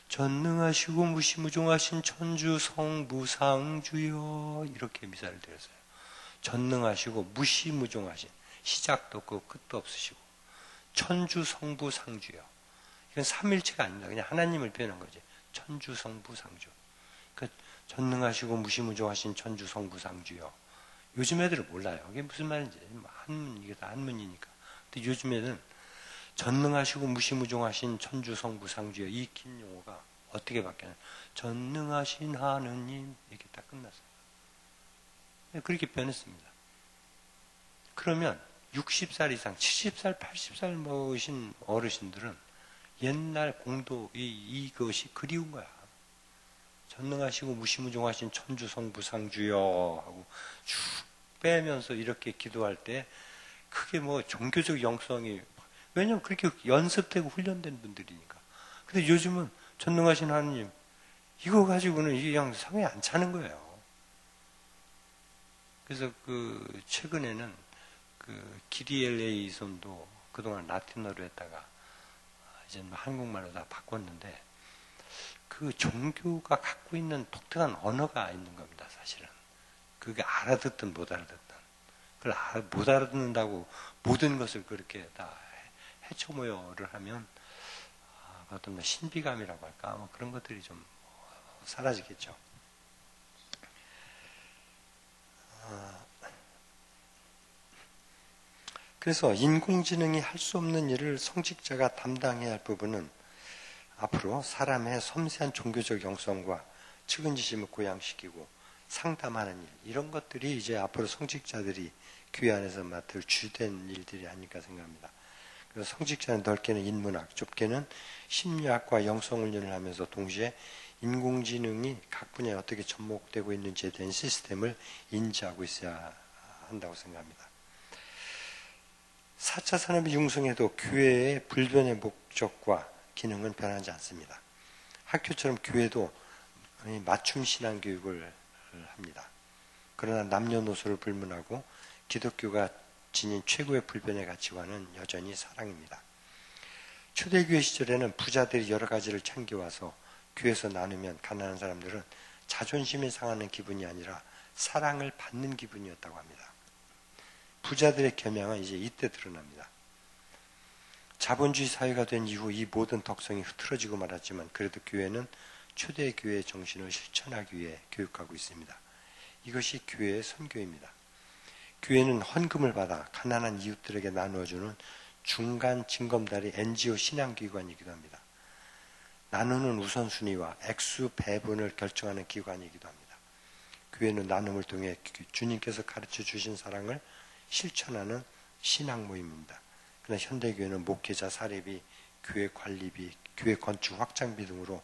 전능하시고 무시무종하신 천주 성부상주여 이렇게 미사를 드렸어요. 전능하시고 무시무종하신 시작도 없고 끝도 없으시고 천주 성부상주여 이건 삼일체가 아닙니다. 그냥 하나님을 표현한 거지. 천주 성부상주. 그러니까 전능하시고 무시무종하신 천주 성부상주여. 요즘 애들은 몰라요. 이게 무슨 말인지. 이게 다 한문이니까. 근데 요즘 애들은 전능하시고 무시무종하신 천주 성부상주여 이 긴 용어가 어떻게 바뀌나요? 전능하신 하느님 이렇게 딱 끝났어요. 그렇게 변했습니다. 그러면 60살 이상, 70살, 80살 먹으신 어르신들은 옛날 공도 이것이 그리운 거야. 전능하시고 무시무종하신 천주 성부상주여 하고 쭉 빼면서 이렇게 기도할 때 그게 뭐 종교적 영성이 왜냐면 그렇게 연습되고 훈련된 분들이니까. 근데 요즘은 전능하신 하느님 이거 가지고는 이게 그냥 성에 안 차는 거예요. 그래서 최근에는 기리엘레이손도 그동안 라틴어로 했다가 이제 한국말로 다 바꿨는데 그 종교가 갖고 있는 독특한 언어가 있는 겁니다. 사실은 그게 알아듣든 못 알아듣든 그걸 못 알아듣는다고 모든 것을 그렇게 다 해초모여를 하면 어떤 신비감이라고 할까 뭐 그런 것들이 좀 사라지겠죠. 그래서 인공지능이 할 수 없는 일을 성직자가 담당해야 할 부분은 앞으로 사람의 섬세한 종교적 영성과 측은지심을 고양시키고 상담하는 일, 이런 것들이 이제 앞으로 성직자들이 교회 안에서 맡을 주된 일들이 아닐까 생각합니다. 그래서 성직자는 넓게는 인문학, 좁게는 심리학과 영성훈련을 하면서 동시에 인공지능이 각 분야에 어떻게 접목되고 있는지에 대한 시스템을 인지하고 있어야 한다고 생각합니다. 4차 산업이 융성해도 교회의 불변의 목적과 기능은 변하지 않습니다. 학교처럼 교회도 맞춤 신앙 교육을 합니다. 그러나 남녀노소를 불문하고 기독교가 지닌 최고의 불변의 가치관은 여전히 사랑입니다. 초대교회 시절에는 부자들이 여러 가지를 챙겨와서 교회에서 나누면 가난한 사람들은 자존심이 상하는 기분이 아니라 사랑을 받는 기분이었다고 합니다. 부자들의 겸양은 이제 이때 드러납니다. 자본주의 사회가 된 이후 이 모든 덕성이 흐트러지고 말았지만 그래도 교회는 초대교회의 정신을 실천하기 위해 교육하고 있습니다. 이것이 교회의 선교입니다. 교회는 헌금을 받아 가난한 이웃들에게 나누어주는 중간 징검다리 NGO 신앙기관이기도 합니다. 나누는 우선순위와 액수 배분을 결정하는 기관이기도 합니다. 교회는 나눔을 통해 주님께서 가르쳐 주신 사랑을 실천하는 신앙 모임입니다. 그러나 현대교회는 목회자 사례비, 교회 관리비, 교회 건축 확장비 등으로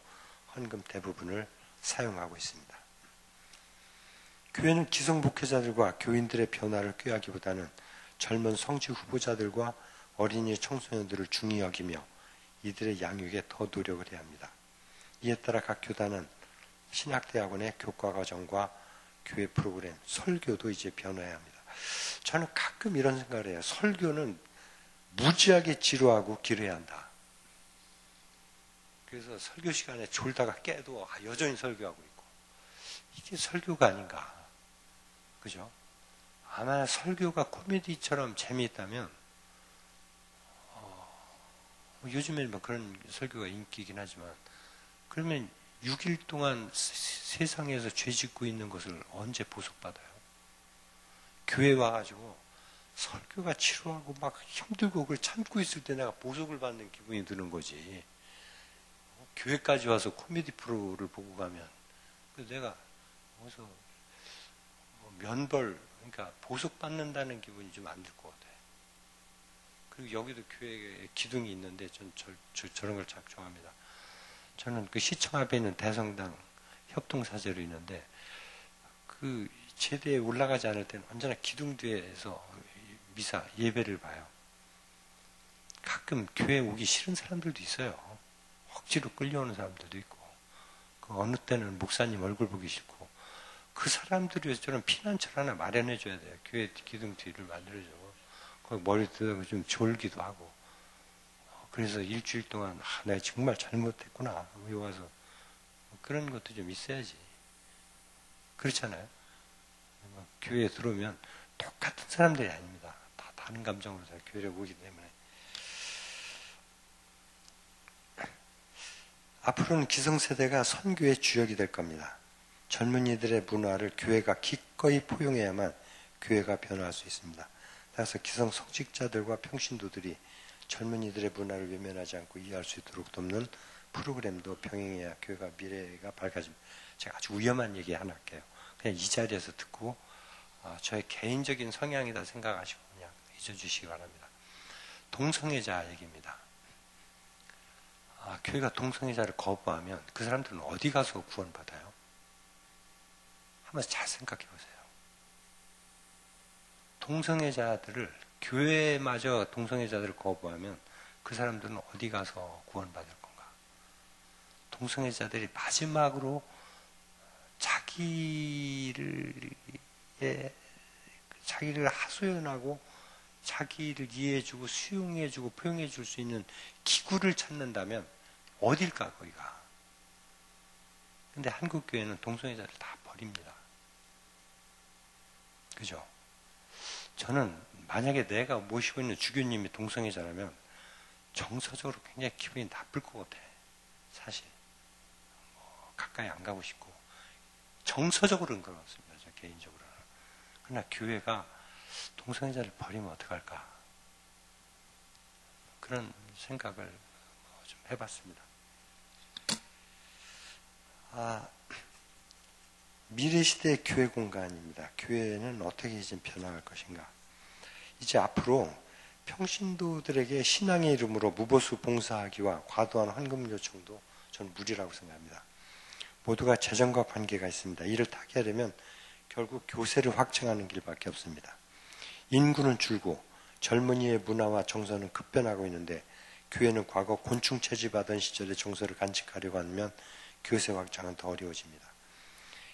헌금 대부분을 사용하고 있습니다. 교회는 기성 목회자들과 교인들의 변화를 꾀하기보다는 젊은 성직 후보자들과 어린이 청소년들을 중히 여기며 이들의 양육에 더 노력을 해야 합니다. 이에 따라 각 교단은 신학대학원의 교과과정과 교회 프로그램, 설교도 이제 변화해야 합니다. 저는 가끔 이런 생각을 해요. 설교는 무지하게 지루하고 길어야 한다. 그래서 설교 시간에 졸다가 깨도 여전히 설교하고 있고 이게 설교가 아닌가. 그죠? 아마 설교가 코미디처럼 재미있다면 요즘에는 뭐 그런 설교가 인기이긴 하지만 그러면 6일 동안 세상에서 죄 짓고 있는 것을 언제 보석받아요? 교회 와가지고 설교가 지루하고 막 힘들고 그걸 참고 있을 때 내가 보석을 받는 기분이 드는 거지. 교회까지 와서 코미디 프로를 보고 가면 내가 거기서 면벌, 그러니까 보석 받는다는 기분이 좀 안 들 것 같아. 그리고 여기도 교회에 기둥이 있는데 전 저런 걸 참 좋아합니다. 저는 그 시청 앞에 있는 대성당 협동사제로 있는데 그 제대에 올라가지 않을 때는 언제나 기둥 뒤에서 미사 예배를 봐요. 가끔 교회 오기 싫은 사람들도 있어요. 억지로 끌려오는 사람들도 있고 그 어느 때는 목사님 얼굴 보기 싫고 그 사람들을 위해서 저는 피난처를 하나 마련해 줘야 돼요. 교회 기둥 뒤를 만들어줘. 거기 머리 뜯어 좀 졸기도 하고 그래서 일주일 동안 내가 정말 잘못했구나 여기 와서 그런 것도 좀 있어야지. 그렇잖아요. 교회에 들어오면 똑같은 사람들이 아닙니다. 다 다른 감정으로 교회에 오기 때문에 앞으로는 기성세대가 선교의 주역이 될 겁니다. 젊은이들의 문화를 교회가 기꺼이 포용해야만 교회가 변화할 수 있습니다. 따라서 기성 성직자들과 평신도들이 젊은이들의 문화를 외면하지 않고 이해할 수 있도록 돕는 프로그램도 병행해야 교회가 미래가 밝아집니다. 제가 아주 위험한 얘기 하나 할게요. 그냥 이 자리에서 듣고 저의 개인적인 성향이다 생각하시고 그냥 잊어주시기 바랍니다. 동성애자 얘기입니다. 교회가 동성애자를 거부하면 그 사람들은 어디 가서 구원받아요? 한번 잘 생각해 보세요. 동성애자들을 교회마저 동성애자들을 거부하면 그 사람들은 어디 가서 구원받을 건가? 동성애자들이 마지막으로 자기를 하소연하고 자기를 이해해주고 수용해주고 포용해줄 수 있는 기구를 찾는다면 어딜까 거기가? 근데 한국 교회는 동성애자를 다 버립니다. 그죠? 저는 만약에 내가 모시고 있는 주교님이 동성애자라면 정서적으로 굉장히 기분이 나쁠 것 같아. 사실 가까이 안 가고 싶고 정서적으로는 그렇습니다. 저 개인적으로는. 그러나 교회가 동성애자를 버리면 어떡할까? 그런 생각을 좀 해봤습니다. 미래시대의 교회 공간입니다. 교회는 어떻게 이제 변화할 것인가? 이제 앞으로 평신도들에게 신앙의 이름으로 무보수 봉사하기와 과도한 헌금 요청도 저는 무리라고 생각합니다. 모두가 재정과 관계가 있습니다. 이를 타개하려면 결국 교세를 확장하는 길밖에 없습니다. 인구는 줄고 젊은이의 문화와 정서는 급변하고 있는데 교회는 과거 곤충 채집하던 시절의 정서를 간직하려고 하면 교세 확장은 더 어려워집니다.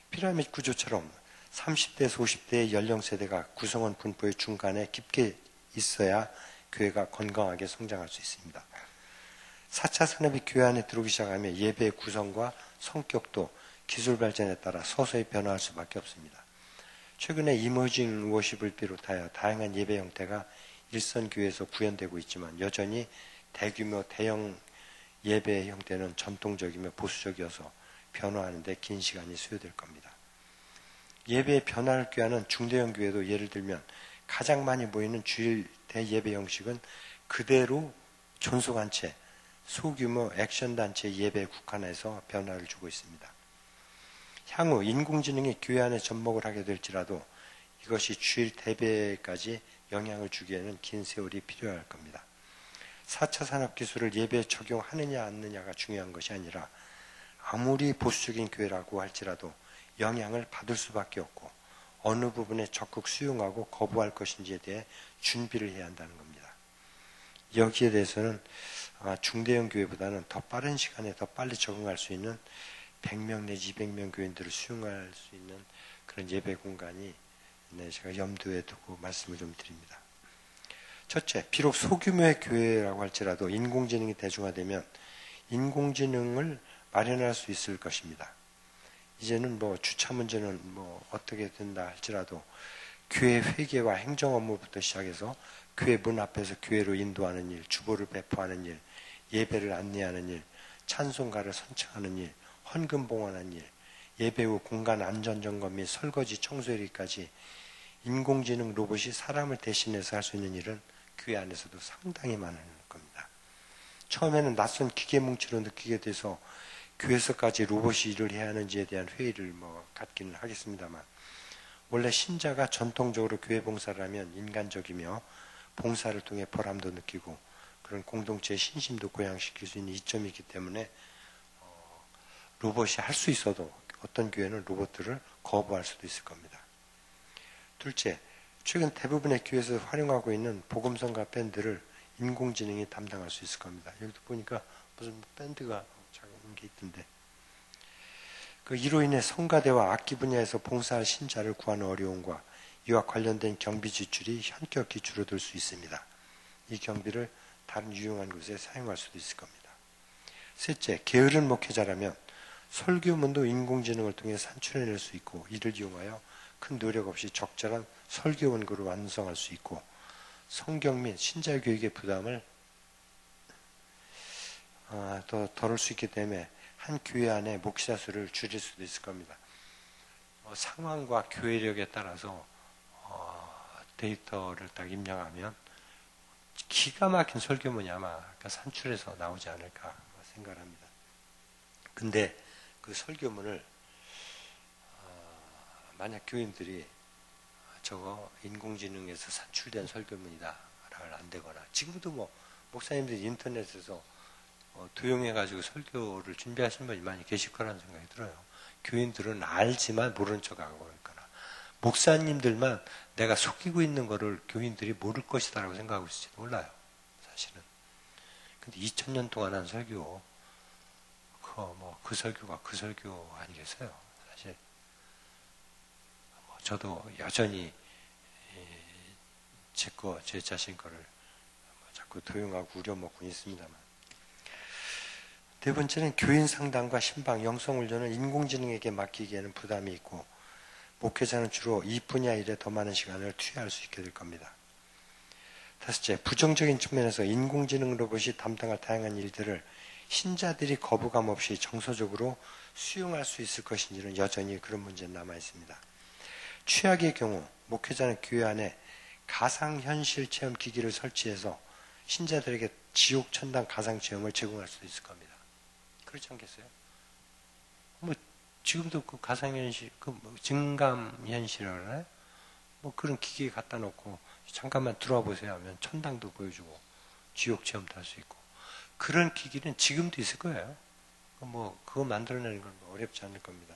피라미드 구조처럼 30대에서 50대의 연령세대가 구성원 분포의 중간에 깊게 있어야 교회가 건강하게 성장할 수 있습니다. 4차 산업이 교회 안에 들어오기 시작하면 예배의 구성과 성격도 기술 발전에 따라 서서히 변화할 수밖에 없습니다. 최근에 이머징 워십을 비롯하여 다양한 예배 형태가 일선교회에서 구현되고 있지만 여전히 대규모 대형 예배 형태는 전통적이며 보수적이어서 변화하는 데 긴 시간이 소요될 겁니다. 예배의 변화를 꾀하는 중대형 교회도 예를 들면 가장 많이 모이는 주일 대예배 형식은 그대로 존속한 채 소규모 액션단체 예배에 국한해서 변화를 주고 있습니다. 향후 인공지능이 교회 안에 접목을 하게 될지라도 이것이 주일 대배까지 영향을 주기에는 긴 세월이 필요할 겁니다. 4차 산업기술을 예배에 적용하느냐 않느냐가 중요한 것이 아니라 아무리 보수적인 교회라고 할지라도 영향을 받을 수밖에 없고 어느 부분에 적극 수용하고 거부할 것인지에 대해 준비를 해야 한다는 겁니다. 여기에 대해서는 중대형 교회보다는 더 빠른 시간에 더 빨리 적응할 수 있는 100명 내지 200명 교인들을 수용할 수 있는 그런 예배 공간이 제가 염두에 두고 말씀을 좀 드립니다. 첫째, 비록 소규모의 교회라고 할지라도 인공지능이 대중화되면 인공지능을 마련할 수 있을 것입니다. 이제는 주차 문제는 어떻게 된다 할지라도 교회 회계와 행정 업무부터 시작해서 교회 문 앞에서 교회로 인도하는 일, 주보를 배포하는 일, 예배를 안내하는 일, 찬송가를 선창하는 일, 헌금 봉헌하는 일, 예배 후 공간 안전 점검 및 설거지 청소일까지 인공지능 로봇이 사람을 대신해서 할 수 있는 일은 교회 안에서도 상당히 많을 겁니다. 처음에는 낯선 기계 뭉치로 느끼게 돼서 교회에서까지 로봇이 일을 해야 하는지에 대한 회의를 갖기는 하겠습니다만 원래 신자가 전통적으로 교회 봉사를 하면 인간적이며 봉사를 통해 보람도 느끼고 그런 공동체의 신심도 고양시킬 수 있는 이점이기 때문에 로봇이 할 수 있어도 어떤 교회는 로봇들을 거부할 수도 있을 겁니다. 둘째, 최근 대부분의 교회에서 활용하고 있는 복음성가 밴드를 인공지능이 담당할 수 있을 겁니다. 여기도 보니까 무슨 밴드가 작은 게 있던데 이로 인해 성가대와 악기 분야에서 봉사할 신자를 구하는 어려움과 이와 관련된 경비 지출이 현격히 줄어들 수 있습니다. 이 경비를 다른 유용한 곳에 사용할 수도 있을 겁니다. 셋째, 게으른 목회자라면 설교문도 인공지능을 통해 산출해낼 수 있고 이를 이용하여 큰 노력 없이 적절한 설교 원고를 완성할 수 있고 성경 및 신자 교육의 부담을 더 덜을 수 있기 때문에 한 교회 안에 목사 수를 줄일 수도 있을 겁니다. 상황과 교회력에 따라서 데이터를 딱 입력하면 기가 막힌 설교문이 아마 산출해서 나오지 않을까 생각합니다. 근데 그 설교문을 만약 교인들이 저거 인공지능에서 산출된 설교문이다 를 안 되거나 지금도 목사님들이 인터넷에서 도용해가지고 설교를 준비하시는 분이 많이 계실 거라는 생각이 들어요. 교인들은 알지만 모른 척하고 있거나 목사님들만 내가 속이고 있는 거를 교인들이 모를 것이다라고 생각하고 있을지 몰라요. 사실은. 근데 2000년 동안 한 설교 그 설교가 그 설교 아니겠어요? 사실 저도 여전히 제 자신 거를 자꾸 도용하고 우려먹고 있습니다만 네 번째는 교인 상담과 신방, 영성훈련을 인공지능에게 맡기기에는 부담이 있고 목회자는 주로 이 분야 일에 더 많은 시간을 투여할 수 있게 될 겁니다. 다섯째, 부정적인 측면에서 인공지능 로봇이 담당할 다양한 일들을 신자들이 거부감 없이 정서적으로 수용할 수 있을 것인지는 여전히 그런 문제는 남아 있습니다. 최악의 경우 목회자는 교회 안에 가상현실 체험 기기를 설치해서 신자들에게 지옥 천당 가상체험을 제공할 수도 있을 겁니다. 그렇지 않겠어요? 뭐 지금도 그 가상현실, 증감현실이라고 그러나요? 뭐 그런 기기에 갖다 놓고 잠깐만 들어와 보세요 하면 천당도 보여주고 지옥 체험도 할 수 있고, 그런 기기는 지금도 있을 거예요. 뭐 그거 만들어내는 건 어렵지 않을 겁니다.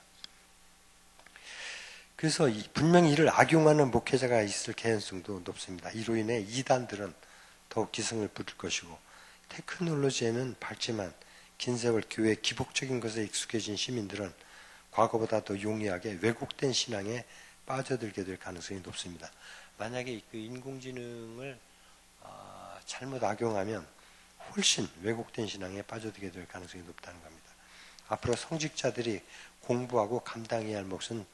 그래서 분명히 이를 악용하는 목회자가 있을 개연성도 높습니다. 이로 인해 이단들은 더욱 기승을 부릴 것이고, 테크놀로지에는 밝지만 긴 세월 교회의 기복적인 것에 익숙해진 시민들은 과거보다 더 용이하게 왜곡된 신앙에 빠져들게 될 가능성이 높습니다. 만약에 그 인공지능을 잘못 악용하면 훨씬 왜곡된 신앙에 빠져들게 될 가능성이 높다는 겁니다. 앞으로 성직자들이 공부하고 감당해야 할 몫은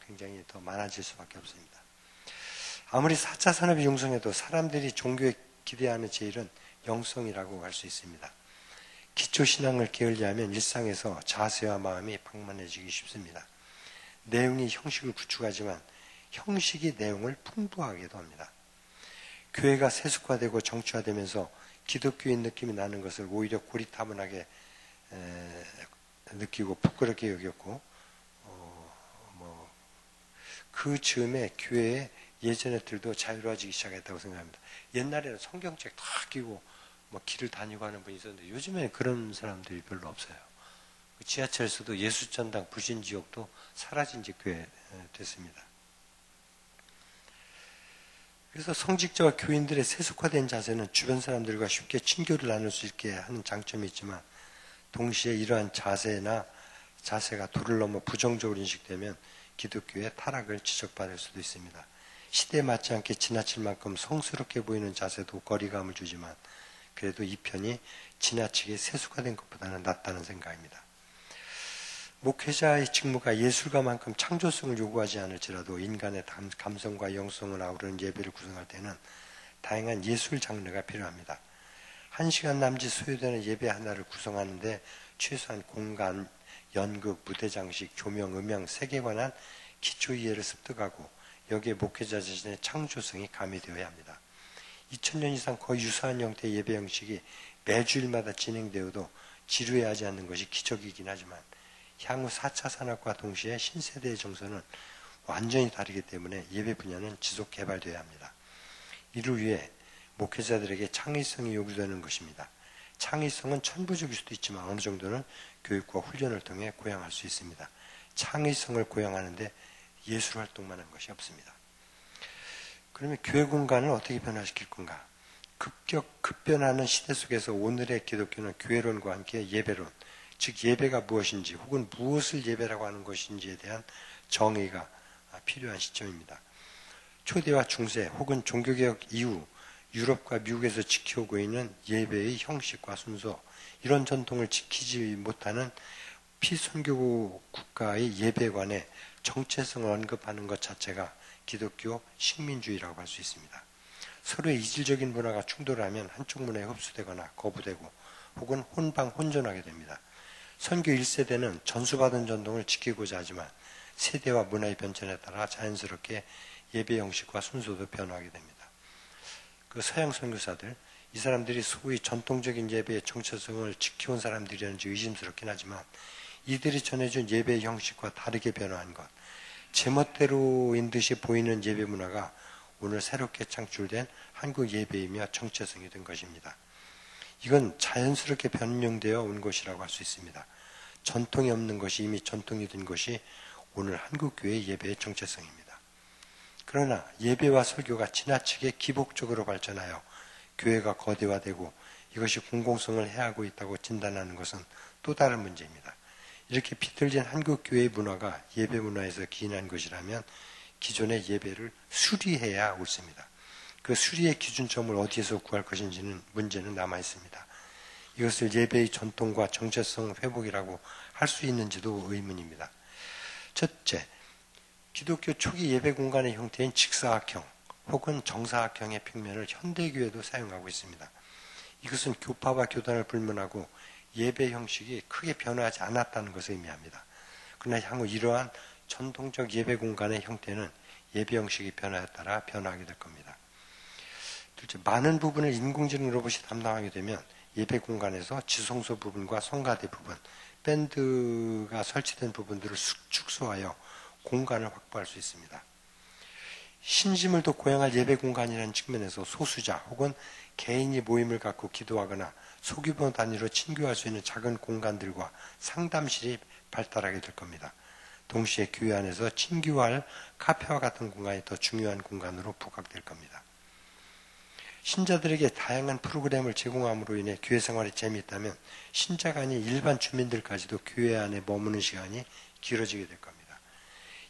굉장히 더 많아질 수밖에 없습니다. 아무리 4차 산업이 융성해도 사람들이 종교에 기대하는 제일은 영성이라고 할 수 있습니다. 기초신앙을 게을리하면 일상에서 자세와 마음이 방만해지기 쉽습니다. 내용이 형식을 구축하지만 형식이 내용을 풍부하게도 합니다. 교회가 세속화되고 정치화되면서 기독교인 느낌이 나는 것을 오히려 고리타분하게 느끼고 부끄럽게 여겼고, 그 즈음에 교회의 예전의 들도 자유로워지기 시작했다고 생각합니다. 옛날에는 성경책 다 끼고 길을 다니고 하는 분이 있었는데 요즘에 그런 사람들이 별로 없어요. 지하철에서도 예수전당 불신지옥도 사라진 지 꽤 됐습니다. 그래서 성직자와 교인들의 세속화된 자세는 주변 사람들과 쉽게 친교를 나눌 수 있게 하는 장점이 있지만, 동시에 이러한 자세가 도를 넘어 부정적으로 인식되면 기독교의 타락을 지적받을 수도 있습니다. 시대에 맞지 않게 지나칠 만큼 성스럽게 보이는 자세도 거리감을 주지만, 그래도 이 편이 지나치게 세속화된 것보다는 낫다는 생각입니다. 목회자의 직무가 예술가만큼 창조성을 요구하지 않을지라도 인간의 감성과 영성을 아우르는 예배를 구성할 때는 다양한 예술 장르가 필요합니다. 1시간 남짓 소요되는 예배 하나를 구성하는데 최소한 공간, 연극, 무대 장식, 조명, 음향, 색에 관한 기초 이해를 습득하고 여기에 목회자 자신의 창조성이 가미되어야 합니다. 2000년 이상 거의 유사한 형태의 예배 형식이 매주일마다 진행되어도 지루해하지 않는 것이 기적이긴 하지만, 향후 4차 산업과 동시에 신세대의 정서는 완전히 다르기 때문에 예배 분야는 지속 개발되어야 합니다. 이를 위해 목회자들에게 창의성이 요구되는 것입니다. 창의성은 천부적일 수도 있지만 어느 정도는 교육과 훈련을 통해 고양할 수 있습니다. 창의성을 고양하는데 예술 활동만 한 것이 없습니다. 그러면 교회 공간을 어떻게 변화시킬 건가? 급변하는 시대 속에서 오늘의 기독교는 교회론과 함께 예배론, 즉 예배가 무엇인지 혹은 무엇을 예배라고 하는 것인지에 대한 정의가 필요한 시점입니다. 초대와 중세 혹은 종교개혁 이후 유럽과 미국에서 지켜오고 있는 예배의 형식과 순서, 이런 전통을 지키지 못하는 피선교 국가의 예배에 관해 정체성을 언급하는 것 자체가 기독교 식민주의라고 할 수 있습니다. 서로의 이질적인 문화가 충돌하면 한쪽 문화에 흡수되거나 거부되고 혹은 혼방혼전하게 됩니다. 선교 1세대는 전수받은 전통을 지키고자 하지만 세대와 문화의 변천에 따라 자연스럽게 예배 형식과 순서도 변화하게 됩니다. 그 서양 선교사들, 이 사람들이 소위 전통적인 예배의 정체성을 지켜온 사람들이었는지 의심스럽긴 하지만 이들이 전해준 예배의 형식과 다르게 변화한 것, 제멋대로인 듯이 보이는 예배 문화가 오늘 새롭게 창출된 한국 예배이며 정체성이 된 것입니다. 이건 자연스럽게 변형되어 온 것이라고 할 수 있습니다. 전통이 없는 것이 이미 전통이 된 것이 오늘 한국교회의 예배의 정체성입니다. 그러나 예배와 설교가 지나치게 기복적으로 발전하여 교회가 거대화되고 이것이 공공성을 해하고 있다고 진단하는 것은 또 다른 문제입니다. 이렇게 비틀진 한국교회의 문화가 예배 문화에서 기인한 것이라면 기존의 예배를 수리해야 옳습니다. 그 수리의 기준점을 어디에서 구할 것인지는 문제는 남아 있습니다. 이것을 예배의 전통과 정체성 회복이라고 할 수 있는지도 의문입니다. 첫째, 기독교 초기 예배 공간의 형태인 직사각형 혹은 정사각형의 평면을 현대교회도 사용하고 있습니다. 이것은 교파와 교단을 불문하고 예배 형식이 크게 변화하지 않았다는 것을 의미합니다. 그러나 향후 이러한 전통적 예배 공간의 형태는 예배 형식이 변화에 따라 변화하게 될 겁니다. 둘째, 많은 부분을 인공지능 로봇이 담당하게 되면 예배 공간에서 지성소 부분과 성가대 부분, 밴드가 설치된 부분들을 축소하여 공간을 확보할 수 있습니다. 신심을 더 고양할 예배 공간이라는 측면에서 소수자 혹은 개인이 모임을 갖고 기도하거나 소규모 단위로 친교할 수 있는 작은 공간들과 상담실이 발달하게 될 겁니다. 동시에 교회 안에서 친교할 카페와 같은 공간이 더 중요한 공간으로 부각될 겁니다. 신자들에게 다양한 프로그램을 제공함으로 인해 교회 생활이 재미있다면 신자가 아닌 일반 주민들까지도 교회 안에 머무는 시간이 길어지게 될 겁니다.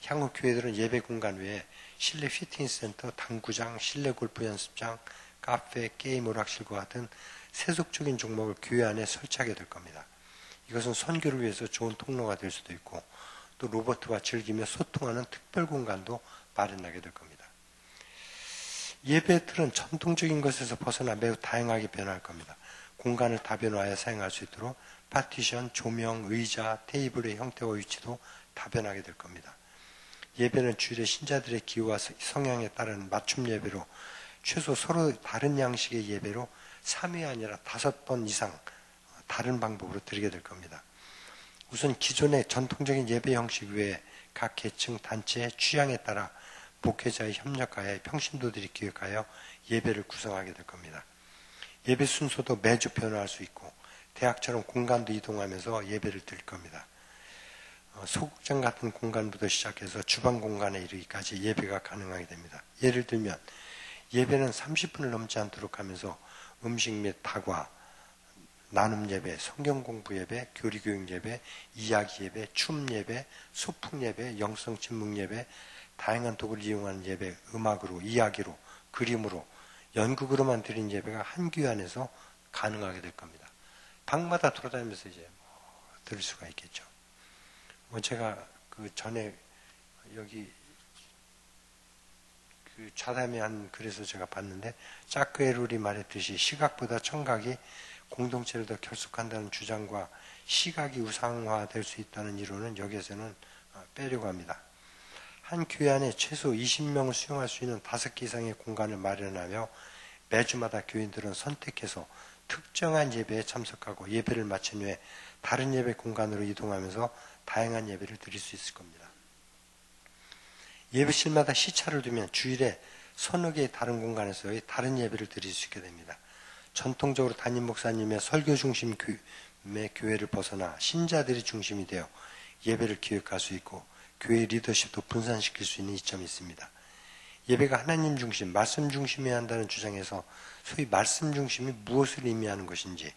향후 교회들은 예배 공간 외에 실내 피트니스 센터, 당구장, 실내 골프 연습장, 카페, 게임 오락실과 같은 세속적인 종목을 교회 안에 설치하게 될 겁니다. 이것은 선교를 위해서 좋은 통로가 될 수도 있고 또 로봇과 즐기며 소통하는 특별 공간도 마련하게 될 겁니다. 예배의 틀은 전통적인 것에서 벗어나 매우 다양하게 변화할 겁니다. 공간을 다변화하여 사용할 수 있도록 파티션, 조명, 의자, 테이블의 형태와 위치도 다변하게 될 겁니다. 예배는 주일에 신자들의 기호와 성향에 따른 맞춤 예배로 최소 서로 다른 양식의 예배로 3회 아니라 5번 이상 다른 방법으로 드리게 될 겁니다. 우선 기존의 전통적인 예배 형식 외에 각 계층, 단체의 취향에 따라 목회자의 협력하여 평신도들이 기획하여 예배를 구성하게 될 겁니다. 예배 순서도 매주 변화할 수 있고 대학처럼 공간도 이동하면서 예배를 드릴 겁니다. 소극장 같은 공간부터 시작해서 주방 공간에 이르기까지 예배가 가능하게 됩니다. 예를 들면 예배는 30분을 넘지 않도록 하면서 음식 및 다과, 나눔 예배, 성경 공부 예배, 교리 교육 예배, 이야기 예배, 춤 예배, 소풍 예배, 영성 침묵 예배, 다양한 도구를 이용하는 예배, 음악으로, 이야기로, 그림으로, 연극으로만 드린 예배가 한 교회 안에서 가능하게 될 겁니다. 방마다 돌아다니면서 이제 들을 수가 있겠죠. 제가 그 전에 여기 그 좌담에 한 글에서 제가 봤는데 자크에룰이 말했듯이 시각보다 청각이 공동체를 더 결속한다는 주장과 시각이 우상화될 수 있다는 이론은 여기에서는 빼려고 합니다. 한 교회 안에 최소 20명을 수용할 수 있는 5개 이상의 공간을 마련하며 매주마다 교인들은 선택해서 특정한 예배에 참석하고 예배를 마친 후에 다른 예배 공간으로 이동하면서 다양한 예배를 드릴 수 있을 겁니다. 예배실마다 시차를 두면 주일에 서너 개의 다른 공간에서의 다른 예배를 드릴 수 있게 됩니다. 전통적으로 담임 목사님의 설교 중심의 교회를 벗어나 신자들이 중심이 되어 예배를 기획할 수 있고 교회 리더십도 분산시킬 수 있는 이점이 있습니다. 예배가 하나님 중심, 말씀 중심이어야 한다는 주장에서 소위 말씀 중심이 무엇을 의미하는 것인지,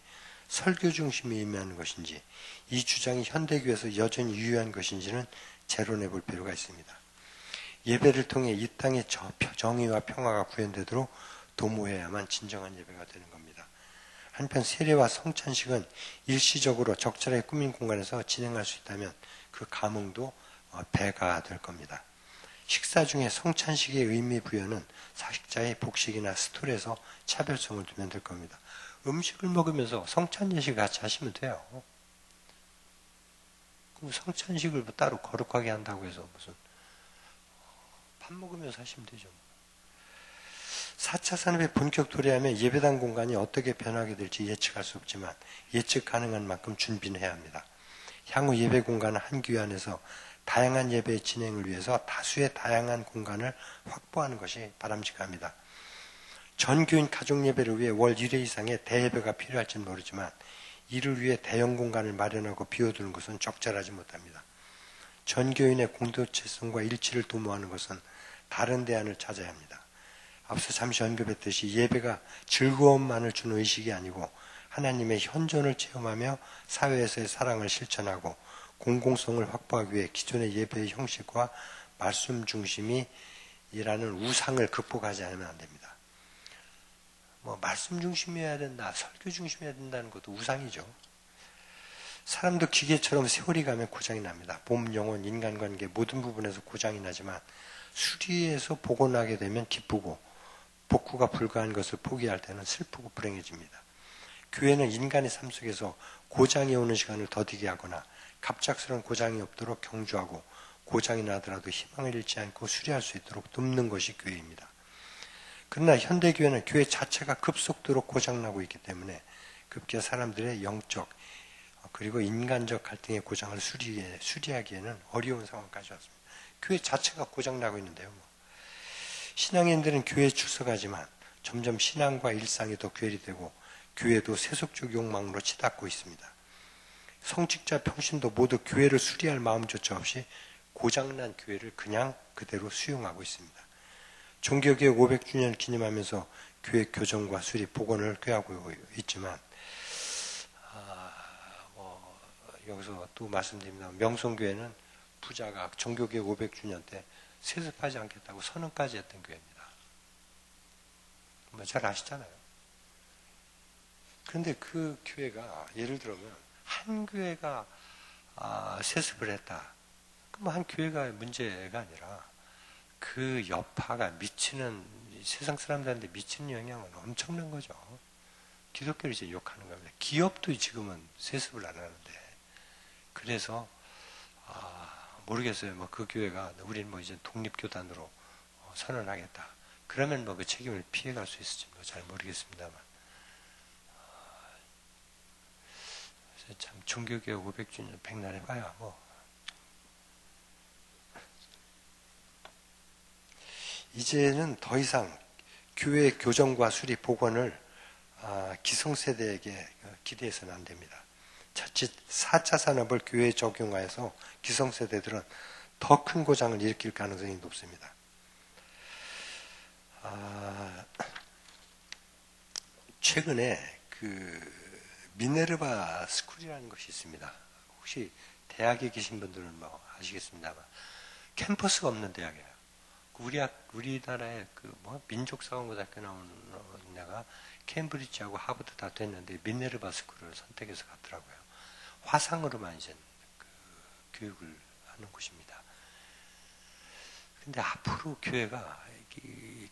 설교 중심이 의미하는 것인지, 이 주장이 현대교회에서 여전히 유효한 것인지는 재론해 볼 필요가 있습니다. 예배를 통해 이 땅의 정의와 평화가 구현되도록 도모해야만 진정한 예배가 되는 겁니다. 한편 세례와 성찬식은 일시적으로 적절하게 꾸민 공간에서 진행할 수 있다면 그 감흥도 배가 될 겁니다. 식사 중에 성찬식의 의미 부여는 사식자의 복식이나 스톨에서 차별성을 두면 될 겁니다. 음식을 먹으면서 성찬 예식 같이 하시면 돼요. 그럼 성찬식을 뭐 따로 거룩하게 한다고 해서 무슨 밥 먹으면서 하시면 되죠. 4차 산업의 본격 도래하면 예배당 공간이 어떻게 변하게 될지 예측할 수 없지만 예측 가능한 만큼 준비는 해야 합니다. 향후 예배 공간은 한 교회 안에서 다양한 예배의 진행을 위해서 다수의 다양한 공간을 확보하는 것이 바람직합니다. 전 교인 가족 예배를 위해 월 1회 이상의 대예배가 필요할지는 모르지만 이를 위해 대형 공간을 마련하고 비워두는 것은 적절하지 못합니다. 전 교인의 공동체성과 일치를 도모하는 것은 다른 대안을 찾아야 합니다. 앞서 잠시 언급했듯이 예배가 즐거움만을 주는 의식이 아니고 하나님의 현존을 체험하며 사회에서의 사랑을 실천하고 공공성을 확보하기 위해 기존의 예배의 형식과 말씀 중심이라는 우상을 극복하지 않으면 안 됩니다. 말씀 중심이어야 된다, 설교 중심이어야 된다는 것도 우상이죠. 사람도 기계처럼 세월이 가면 고장이 납니다. 몸, 영혼, 인간관계 모든 부분에서 고장이 나지만 수리해서 복원하게 되면 기쁘고 복구가 불가한 것을 포기할 때는 슬프고 불행해집니다. 교회는 인간의 삶 속에서 고장이 오는 시간을 더디게 하거나 갑작스러운 고장이 없도록 경주하고 고장이 나더라도 희망을 잃지 않고 수리할 수 있도록 돕는 것이 교회입니다. 그러나 현대교회는 교회 자체가 급속도로 고장나고 있기 때문에 급기야 사람들의 영적 그리고 인간적 갈등의 고장을 수리하기에는 어려운 상황까지 왔습니다. 교회 자체가 고장나고 있는데요. 신앙인들은 교회에 출석하지만 점점 신앙과 일상이 더 괴리되고 교회도 세속적 욕망으로 치닫고 있습니다. 성직자 평신도 모두 교회를 수리할 마음조차 없이 고장난 교회를 그냥 그대로 수용하고 있습니다. 종교개혁 500주년 기념하면서 교회 교정과 수리, 복원을 꾀하고 있지만 여기서 또 말씀드립니다. 명성교회는 부자가 종교개혁 500주년 때 세습하지 않겠다고 선언까지 했던 교회입니다. 잘 아시잖아요. 그런데 그 교회가 예를 들면 한 교회가 세습을 했다. 그럼 한 교회가 문제가 아니라 그 여파가 미치는 세상 사람들한테 미치는 영향은 엄청난 거죠. 기독교를 이제 욕하는 겁니다. 기업도 지금은 세습을 안 하는데 그래서 모르겠어요. 그 교회가 우리는 이제 독립교단으로 선언하겠다. 그러면 그 책임을 피해갈 수 있을지 잘 모르겠습니다만. 참 종교개혁 500주년 백날 해봐야 이제는 더 이상 교회 교정과 수리 복원을 기성세대에게 기대해서는 안 됩니다. 자칫 4차 산업을 교회에 적용하여서 기성세대들은 더 큰 고장을 일으킬 가능성이 높습니다. 최근에 미네르바 스쿨이라는 것이 있습니다. 혹시 대학에 계신 분들은 아시겠습니다만 캠퍼스가 없는 대학이에요. 우리나라의 민족사관고등학교 나오는 애가 케임브리지하고 하버드 다 됐는데 미네르바 스쿨을 선택해서 갔더라고요. 화상으로만 이제 교육을 하는 곳입니다. 근데 앞으로 교회가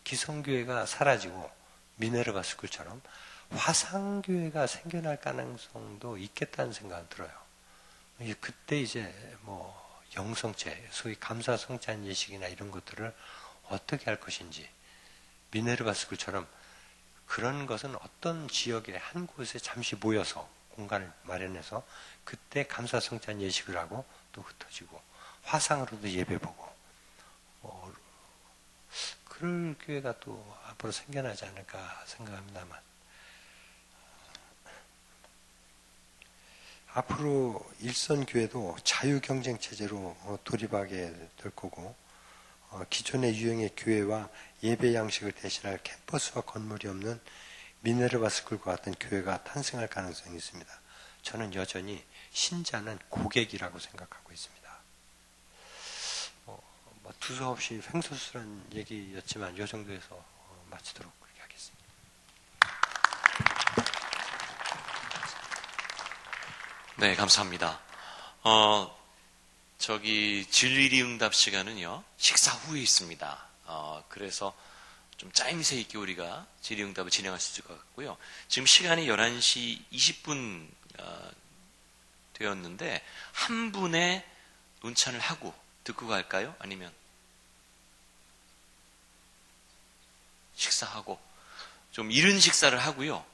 기성교회가 사라지고 미네르바 스쿨처럼 화상교회가 생겨날 가능성도 있겠다는 생각은 들어요. 그때 이제 영성체, 소위 감사성찬 예식이나 이런 것들을 어떻게 할 것인지 미네르바 스쿨처럼 그런 것은 어떤 지역의 한 곳에 잠시 모여서 공간을 마련해서 그때 감사성찬 예식을 하고 또 흩어지고 화상으로도 예배 보고 그럴 교회가 또 앞으로 생겨나지 않을까 생각합니다만 앞으로 일선교회도 자유경쟁 체제로 돌입하게 될 거고 기존의 유형의 교회와 예배 양식을 대신할 캠퍼스와 건물이 없는 미네르바 스쿨과 같은 교회가 탄생할 가능성이 있습니다. 저는 여전히 신자는 고객이라고 생각하고 있습니다. 두서없이 횡설수설한 얘기였지만 이 정도에서 마치도록 그렇게 하겠습니다. 네, 감사합니다. 질의응답 시간은요, 식사 후에 있습니다. 그래서 좀 짜임새 있게 우리가 질의응답을 진행할 수 있을 것 같고요. 지금 시간이 11시 20분 되었는데 한 분의 논찬을 하고 듣고 갈까요? 아니면 식사하고 좀 이른 식사를 하고요.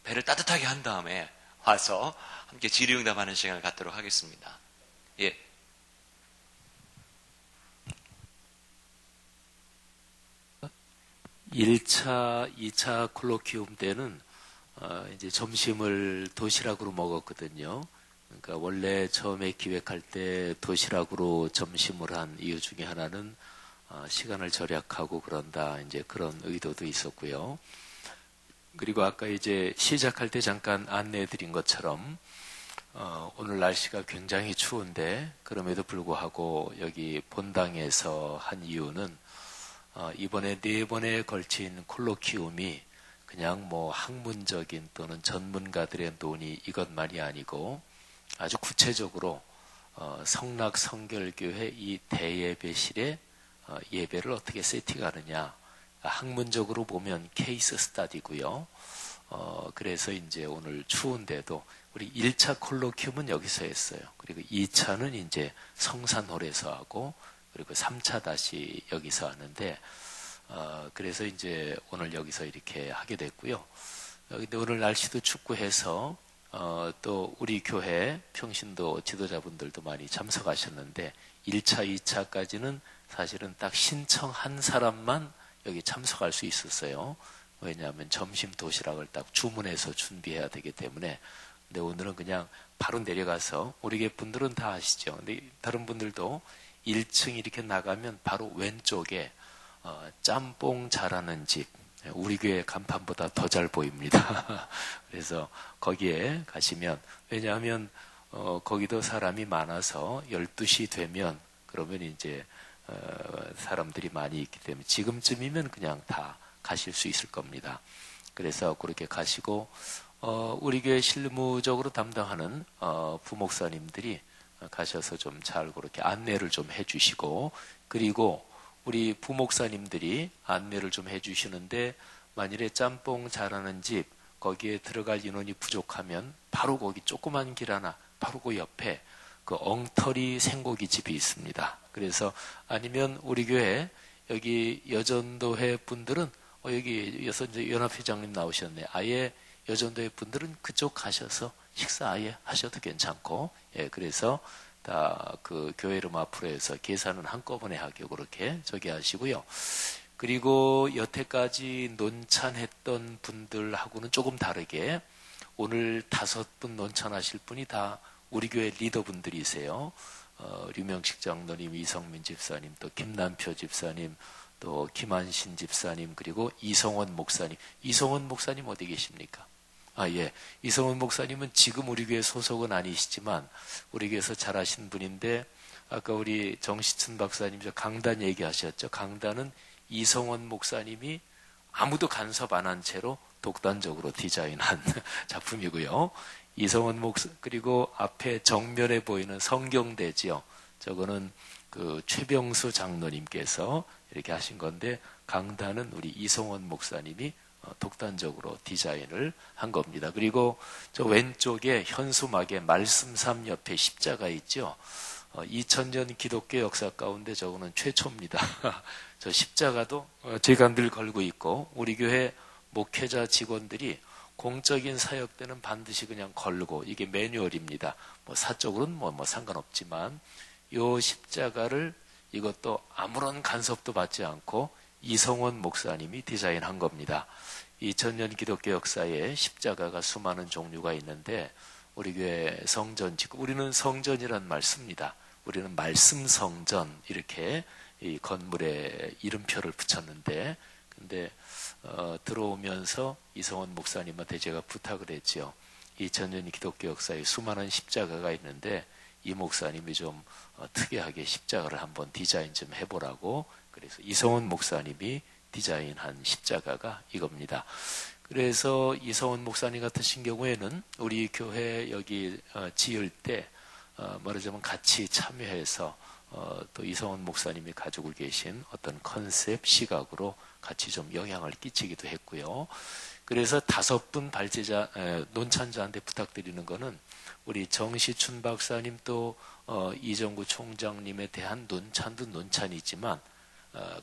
배를 따뜻하게 한 다음에 와서 함께 질의응답하는 시간을 갖도록 하겠습니다. 1차, 2차 콜로키움 때는 이제 점심을 도시락으로 먹었거든요. 그러니까 원래 처음에 기획할 때 도시락으로 점심을 한 이유 중에 하나는 시간을 절약하고 그런다, 이제 그런 의도도 있었고요. 그리고 아까 이제 시작할 때 잠깐 안내해 드린 것처럼 오늘 날씨가 굉장히 추운데 그럼에도 불구하고 여기 본당에서 한 이유는 이번에 4번에 걸친 콜로키움이 그냥 뭐 학문적인 또는 전문가들의 논의 이것만이 아니고 아주 구체적으로 성락 성결교회 이 대예배실에 예배를 어떻게 세팅하느냐. 학문적으로 보면 케이스 스타디고요. 그래서 이제 오늘 추운데도 우리 1차 콜로키움은 여기서 했어요. 그리고 2차는 이제 성산홀에서 하고 그리고 3차 다시 여기서 하는데 그래서 이제 오늘 여기서 이렇게 하게 됐고요. 근데 오늘 날씨도 춥고 해서 또 우리 교회 평신도 지도자분들도 많이 참석하셨는데 1차, 2차까지는 사실은 딱 신청한 사람만 여기 참석할 수 있었어요. 왜냐하면 점심 도시락을 딱 주문해서 준비해야 되기 때문에. 근데 오늘은 그냥 바로 내려가서 우리 교회 분들은 다 아시죠. 근데 다른 분들도 1층 이렇게 나가면 바로 왼쪽에 짬뽕 잘하는 집. 우리 교회 간판보다 더 잘 보입니다. 그래서 거기에 가시면 왜냐하면 거기도 사람이 많아서 12시 되면 그러면 이제 사람들이 많이 있기 때문에 지금쯤이면 그냥 다 가실 수 있을 겁니다. 그래서 그렇게 가시고 우리 교회 실무적으로 담당하는 부목사님들이 가셔서 좀 잘 그렇게 안내를 좀 해주시고 그리고 우리 부목사님들이 안내를 좀 해주시는데 만일에 짬뽕 잘하는 집 거기에 들어갈 인원이 부족하면 바로 거기 조그만 길 하나 바로 그 옆에 그 엉터리 생고기 집이 있습니다. 그래서 아니면 우리 교회 여기 여전도회 분들은 여기 연합회장님 나오셨네. 아예 여전도회 분들은 그쪽 가셔서 식사 아예 하셔도 괜찮고 그래서 다 그 교회 이름 앞으로 해서 계산은 한꺼번에 하게 그렇게 저기 하시고요. 그리고 여태까지 논찬했던 분들하고는 조금 다르게 오늘 5분 논찬하실 분이 다 우리 교회 리더분들이세요. 류명식 장로님, 이성민 집사님, 또 김남표 집사님, 또 김한신 집사님, 그리고 이성원 목사님. 이성원 목사님 어디 계십니까? 예. 이성원 목사님은 지금 우리 교회 소속은 아니시지만 우리 교회에서 잘하신 분인데 아까 우리 정시춘 박사님 저 강단 얘기하셨죠. 강단은 이성원 목사님이 아무도 간섭 안 한 채로 독단적으로 디자인한 작품이고요. 이성원 목사 그리고 앞에 정면에 보이는 성경대지요. 저거는 그 최병수 장로님께서 이렇게 하신 건데 강단은 우리 이성원 목사님이 독단적으로 디자인을 한 겁니다. 그리고 저 왼쪽에 현수막에 말씀삼 옆에 십자가 있죠. 2000년 기독교 역사 가운데 저거는 최초입니다. 저 십자가도 제가 늘 걸고 있고 우리 교회 목회자 직원들이 공적인 사역 때는 반드시 그냥 걸고 이게 매뉴얼입니다. 뭐 사적으로는 뭐 상관없지만 요 십자가를 이것도 아무런 간섭도 받지 않고 이성원 목사님이 디자인한 겁니다. 2000년 기독교 역사에 십자가가 수많은 종류가 있는데 우리 교회 성전 짓고 우리는 성전이란 말 씁니다. 우리는 말씀 성전 이렇게 이 건물에 이름표를 붙였는데 근데 들어오면서 이성원 목사님한테 제가 부탁을 했죠. 2000년 기독교 역사에 수많은 십자가가 있는데 이 목사님이 좀 특이하게 십자가를 한번 디자인 좀 해보라고 그래서 이성원 목사님이 디자인한 십자가가 이겁니다. 그래서 이성원 목사님 같으신 경우에는 우리 교회 여기 지을 때 말하자면 같이 참여해서 또 이성원 목사님이 가지고 계신 어떤 컨셉 시각으로 같이 좀 영향을 끼치기도 했고요. 그래서 5분 발제자 논찬자한테 부탁드리는 거는 우리 정시춘 박사님 또 이정구 총장님에 대한 논찬도 논찬이지만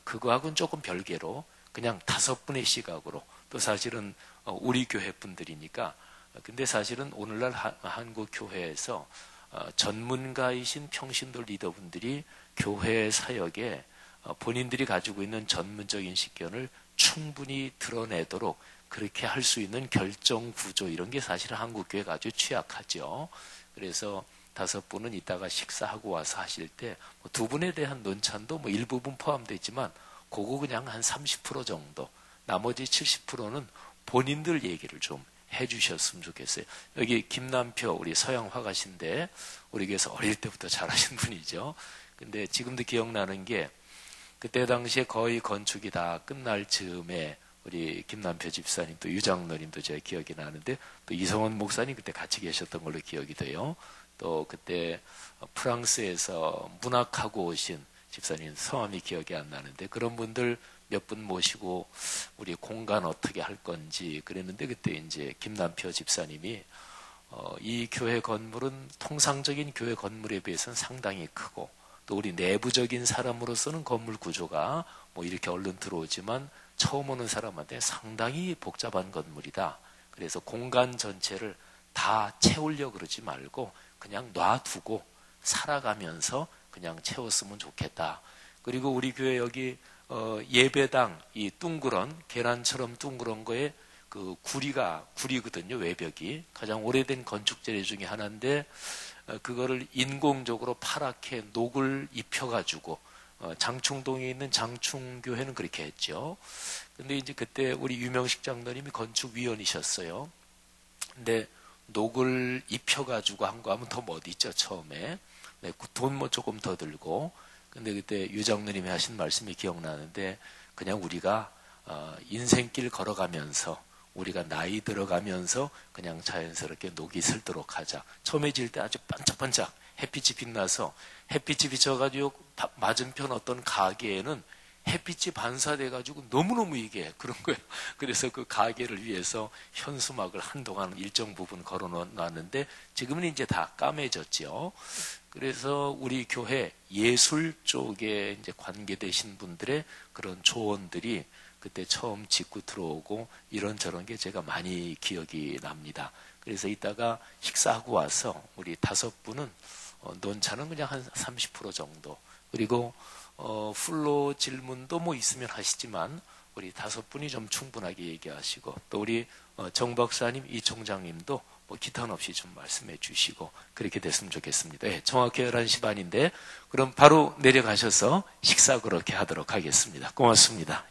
그거하고는 조금 별개로 그냥 5분의 시각으로 또 사실은 우리 교회 분들이니까 근데 사실은 오늘날 한국 교회에서 전문가이신 평신도 리더분들이 교회 사역에 본인들이 가지고 있는 전문적인 식견을 충분히 드러내도록 그렇게 할 수 있는 결정 구조 이런 게 사실은 한국 교회가 아주 취약하죠. 그래서 5분은 이따가 식사하고 와서 하실 때 2분에 대한 논찬도 일부분 포함되지만 그거 그냥 한 30% 정도 나머지 70%는 본인들 얘기를 좀 해주셨으면 좋겠어요. 여기 김남표 우리 서양 화가신데 우리 교회에서 어릴 때부터 잘하신 분이죠. 근데 지금도 기억나는 게 그때 당시에 거의 건축이 다 끝날 즈음에 우리 김남표 집사님 또 유장로님도 제가 기억이 나는데 또 이성원 목사님 그때 같이 계셨던 걸로 기억이 돼요. 또 그때 프랑스에서 문학하고 오신 집사님 성함이 기억이 안 나는데 그런 분들 몇 분 모시고 우리 공간 어떻게 할 건지 그랬는데 그때 이제 김남표 집사님이 이 교회 건물은 통상적인 교회 건물에 비해서는 상당히 크고 또 우리 내부적인 사람으로서는 건물 구조가 뭐 이렇게 얼른 들어오지만 처음 오는 사람한테 상당히 복잡한 건물이다. 그래서 공간 전체를 다 채우려고 그러지 말고 그냥 놔두고 살아가면서 그냥 채웠으면 좋겠다. 그리고 우리 교회 여기 예배당 이 둥그런 계란처럼 둥그런 거에 그 구리거든요. 외벽이 가장 오래된 건축 재료 중에 하나인데 그거를 인공적으로 파랗게 녹을 입혀가지고 장충동에 있는 장충교회는 그렇게 했죠. 근데 이제 그때 우리 유명식 장로님이 건축위원이셨어요. 근데 녹을 입혀가지고 한 거 하면 더 멋있죠, 처음에. 네, 돈 뭐 조금 더 들고. 근데 그때 유 장로님이 하신 말씀이 기억나는데, 그냥 우리가, 인생길 걸어가면서, 우리가 나이 들어가면서 그냥 자연스럽게 녹이 슬도록 하자. 처음에 질 때 아주 반짝반짝 햇빛이 빛나서, 햇빛이 비쳐가지고 맞은편 어떤 가게에는 햇빛이 반사돼가지고 너무너무 이게 그런 거예요. 그래서 그 가게를 위해서 현수막을 한동안 일정 부분 걸어놨는데 지금은 이제 다 까매졌죠. 그래서 우리 교회 예술 쪽에 이제 관계되신 분들의 그런 조언들이 그때 처음 짓고 들어오고 이런저런 게 제가 많이 기억이 납니다. 그래서 이따가 식사하고 와서 우리 5분은 논차는 그냥 한 30% 정도 그리고 풀로 질문도 뭐 있으면 하시지만 우리 5분이 좀 충분하게 얘기하시고 또 우리 정 박사님, 이 총장님도 뭐 기탄 없이 좀 말씀해 주시고 그렇게 됐으면 좋겠습니다. 네, 정확히 11시 반인데 그럼 바로 내려가셔서 식사 그렇게 하도록 하겠습니다. 고맙습니다.